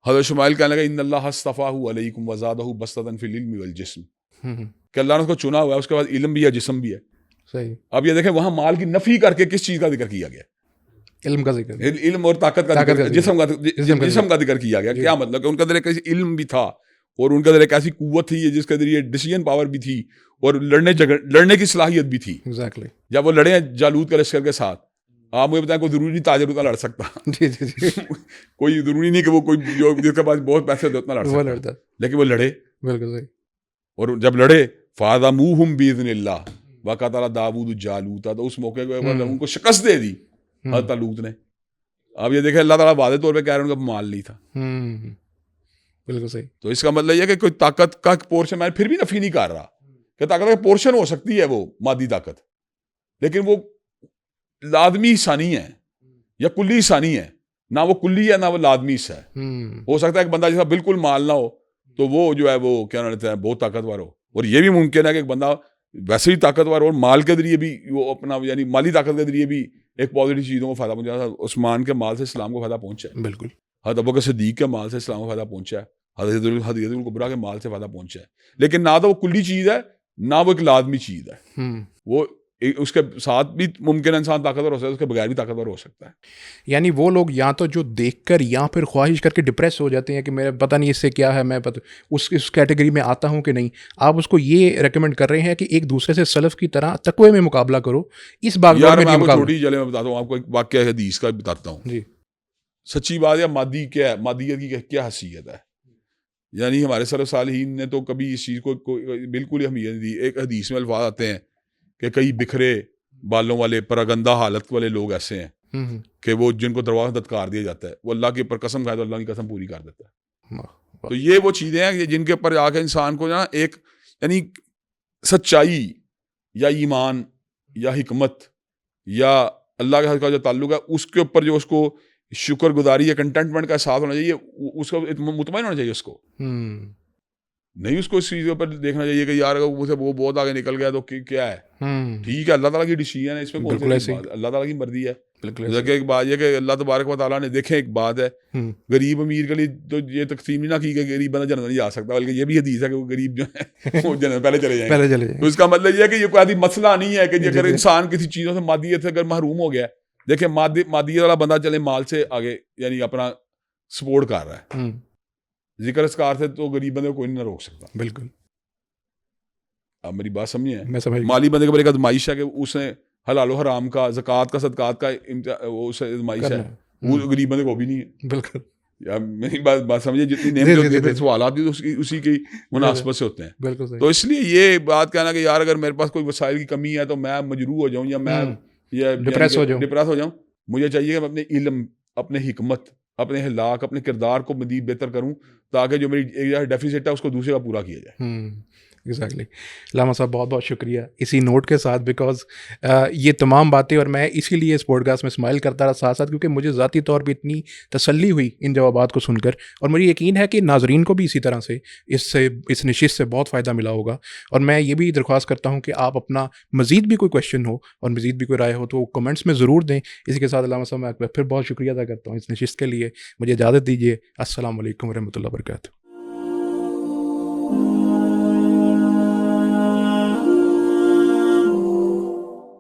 Speaker 1: حضرت شمائیل کہنے لگا ان اللہ اصطفاہ علیکم وزادہ بسطۃ فی العلم والجسم, کہ اللہ نے اس کو چنا ہوا ہے, اس کے بعد علم بھی ہے جسم بھی ہے. اب یہ دیکھیں وہاں مال کی نفی کر کے کس چیز کا ذکر کیا گیا؟
Speaker 2: علم کا ذکر,
Speaker 1: علم اور طاقت کا ذکر, جسم کا ذکر کیا گیا. کیا مطلب کہ ان کے اندر ایک علم بھی تھا اور ان کے اندر ایک ایسی قوت تھی جس کے ذریعے ڈیسیژن پاور بھی تھی اور لڑنے کی صلاحیت بھی تھی. جب وہ لڑے جالوت کے لشکر کے ساتھ, آپ مجھے بتائیں کوئی ضروری نہیں تاجر اتنا لڑ سکتا, کوئی ضروری نہیں کہ وہ کوئی جو جس کے پاس بہت پیسے ہوتے اتنا لڑ سکتا, لیکن وہ لڑے. بالکل صحیح. اور جب لڑے فَعَذَمُوهُمْ بِإِذْنِ اللَّهِ وَقَتَلَ دَاوُودُ جَالُوتَ, تو اس موقع کو ان کو شکست دے دی حضرت طالوت نے. اب یہ دیکھیں اللہ تعالیٰ واضح طور پہ کہہ رہے ہیں ان کا مال نہیں تھا.
Speaker 2: بالکل صحیح.
Speaker 1: تو اس کا مطلب یہ کہ کوئی طاقت کا پورشن, میں پھر بھی نفی نہیں کر رہا کہ طاقت کا پورشن ہو سکتی ہے وہ مادی طاقت, لیکن وہ لازمی حصہ نہیں ہے یا کلی حصہ نہیں ہے. نہ وہ کلی ہے نہ وہ لازمی حصہ ہے. ہو سکتا ہے ایک بندہ جیسا بالکل مال نہ ہو تو وہ جو ہے وہ کیا کہتے ہیں بہت طاقتور ہو, اور یہ بھی ممکن ہے کہ ایک بندہ ویسے ہی طاقتور اور مال کے ذریعے بھی وہ اپنا یعنی مالی طاقت کے ذریعے بھی ایک پازیٹیو چیزوں کو فائدہ پہنچا. عثمان کے مال سے اسلام کو فائدہ پہنچا ہے. بالکل. حضرت ابوبکر صدیق کے مال سے اسلام کو فائدہ پہنچا ہے. حضرت الکبریٰ کے مال سے فائدہ پہنچا ہے. لیکن نہ تو وہ کلی چیز ہے نہ وہ ایک لازمی چیز ہے. وہ اس کے ساتھ بھی ممکن انسان طاقتور ہو سکتا ہے, اس کے بغیر بھی طاقتور ہو سکتا ہے.
Speaker 2: یعنی وہ لوگ یا تو جو دیکھ کر یا پھر خواہش کر کے ڈپریس ہو جاتے ہیں کہ میرا پتہ نہیں اس سے کیا ہے, میں اس کیٹیگری میں آتا ہوں کہ نہیں. آپ اس کو یہ ریکمینڈ کر رہے ہیں کہ ایک دوسرے سے سلف کی طرح تقوی میں مقابلہ کرو. اس باغ میں
Speaker 1: میں چھوٹی چلے میں بتاتا ہوں آپ کو, ایک واقعہ حدیث کا بتاتا ہوں. جی سچی بات ہے. مادی کیا ہے, مادیت کی کیا حیثیت ہے؟ یعنی ہمارے سلف صالحین نے تو کبھی اس چیز کو بالکل ہی اہمیت دی. ایک حدیث میں الفاظ آتے ہیں کہ کئی بکھرے بالوں والے پراگندہ حالت والے لوگ ایسے ہیں کہ وہ جن کو دروازہ دتکار دیا جاتا ہے, وہ اللہ کے اوپر قسم کھائے تو اللہ کی قسم پوری کر دیتا ہے. تو یہ وہ چیزیں ہیں جن کے اوپر آ کے انسان کو نا ایک یعنی سچائی یا ایمان یا حکمت یا اللہ کے کا جو تعلق ہے اس کے اوپر جو اس کو شکر گزاری یا کنٹینٹمنٹ کا احساس ہونا چاہیے, اس کو مطمئن ہونا چاہیے. اس کو نہیں, اس کو اس چیز کے اوپر دیکھنا چاہیے کہ یار اگر وہ بہت آگے نکل گیا تو کیا ہے, ٹھیک ہے اللہ تعالیٰ کی ڈیسیژن ہے, اس میں کون سی بات, اللہ تعالیٰ کی مرضی ہے. ایک بات یہ کہ اللہ تبارک و تعالیٰ نے دیکھیں, ایک بات ہے غریب امیر کے لیے تو یہ تقسیم نہ کی کہ غریب بندہ جنت نہیں جا سکتا, بلکہ یہ بھی حدیث ہے کہ وہ غریب جو ہے وہ جنت پہلے چلے جائیں. تو اس کا مطلب یہ ہے کہ یہ کوئی مسئلہ نہیں ہے کہ اگر انسان کسی چیزوں سے مادیت سے اگر محروم ہو گیا, دیکھیں مادیت والا بندہ چلے مال سے آگے یعنی اپنا سپورٹ کر رہا ہے, ذکر اسکار سے تو غریب بندے کو کوئی نہیں روک سکتا. بالکل. آپ میری بات سمجھیں. مالی بندے کے بڑے ازمائش ہے کہ اس نے حلال و حرام کا, زکوٰۃ کا, صدقات کا ازمائش ہے, وہ غریب بندے کو بھی نہیں ہے. بالکل. یا میری بات سمجھے, جتنی نعمتیں سوالات بھی اسی کی مناسبت سے ہوتے ہیں. بالکل. تو اس لیے یہ بات کہنا کہ یار اگر میرے پاس کوئی وسائل کی کمی ہے تو میں مجروح ہو جاؤں یا میں ڈپریس ہو جاؤں. مجھے چاہیے کہ اپنے علم, اپنے حکمت, اپنے ہلاک, اپنے کردار کو مزید بہتر کروں تاکہ جو میری ڈیفیسٹ ہے اس کو دوسرے کا پورا کیا جائے.
Speaker 2: ایگزیکٹلی. علامہ صاحب بہت بہت شکریہ اسی نوٹ کے ساتھ، بیکاز یہ تمام باتیں، اور میں اسی لیے اس پوڈ کاسٹ میں اسمائل کرتا رہا ساتھ ساتھ، کیونکہ مجھے ذاتی طور پہ اتنی تسلی ہوئی ان جوابات کو سن کر، اور مجھے یقین ہے کہ ناظرین کو بھی اسی طرح سے اس نشست سے بہت فائدہ ملا ہوگا. اور میں یہ بھی درخواست کرتا ہوں کہ آپ اپنا مزید بھی کوئی کویشچن ہو اور مزید بھی کوئی رائے ہو تو کمنٹس میں ضرور دیں. اسی کے ساتھ علامہ صاحب میں پھر بہت شکریہ ادا کرتا ہوں اس نشست کے لیے. مجھے اجازت دیجیے. السلام علیکم ورحمۃ اللہ وبرکاتہ.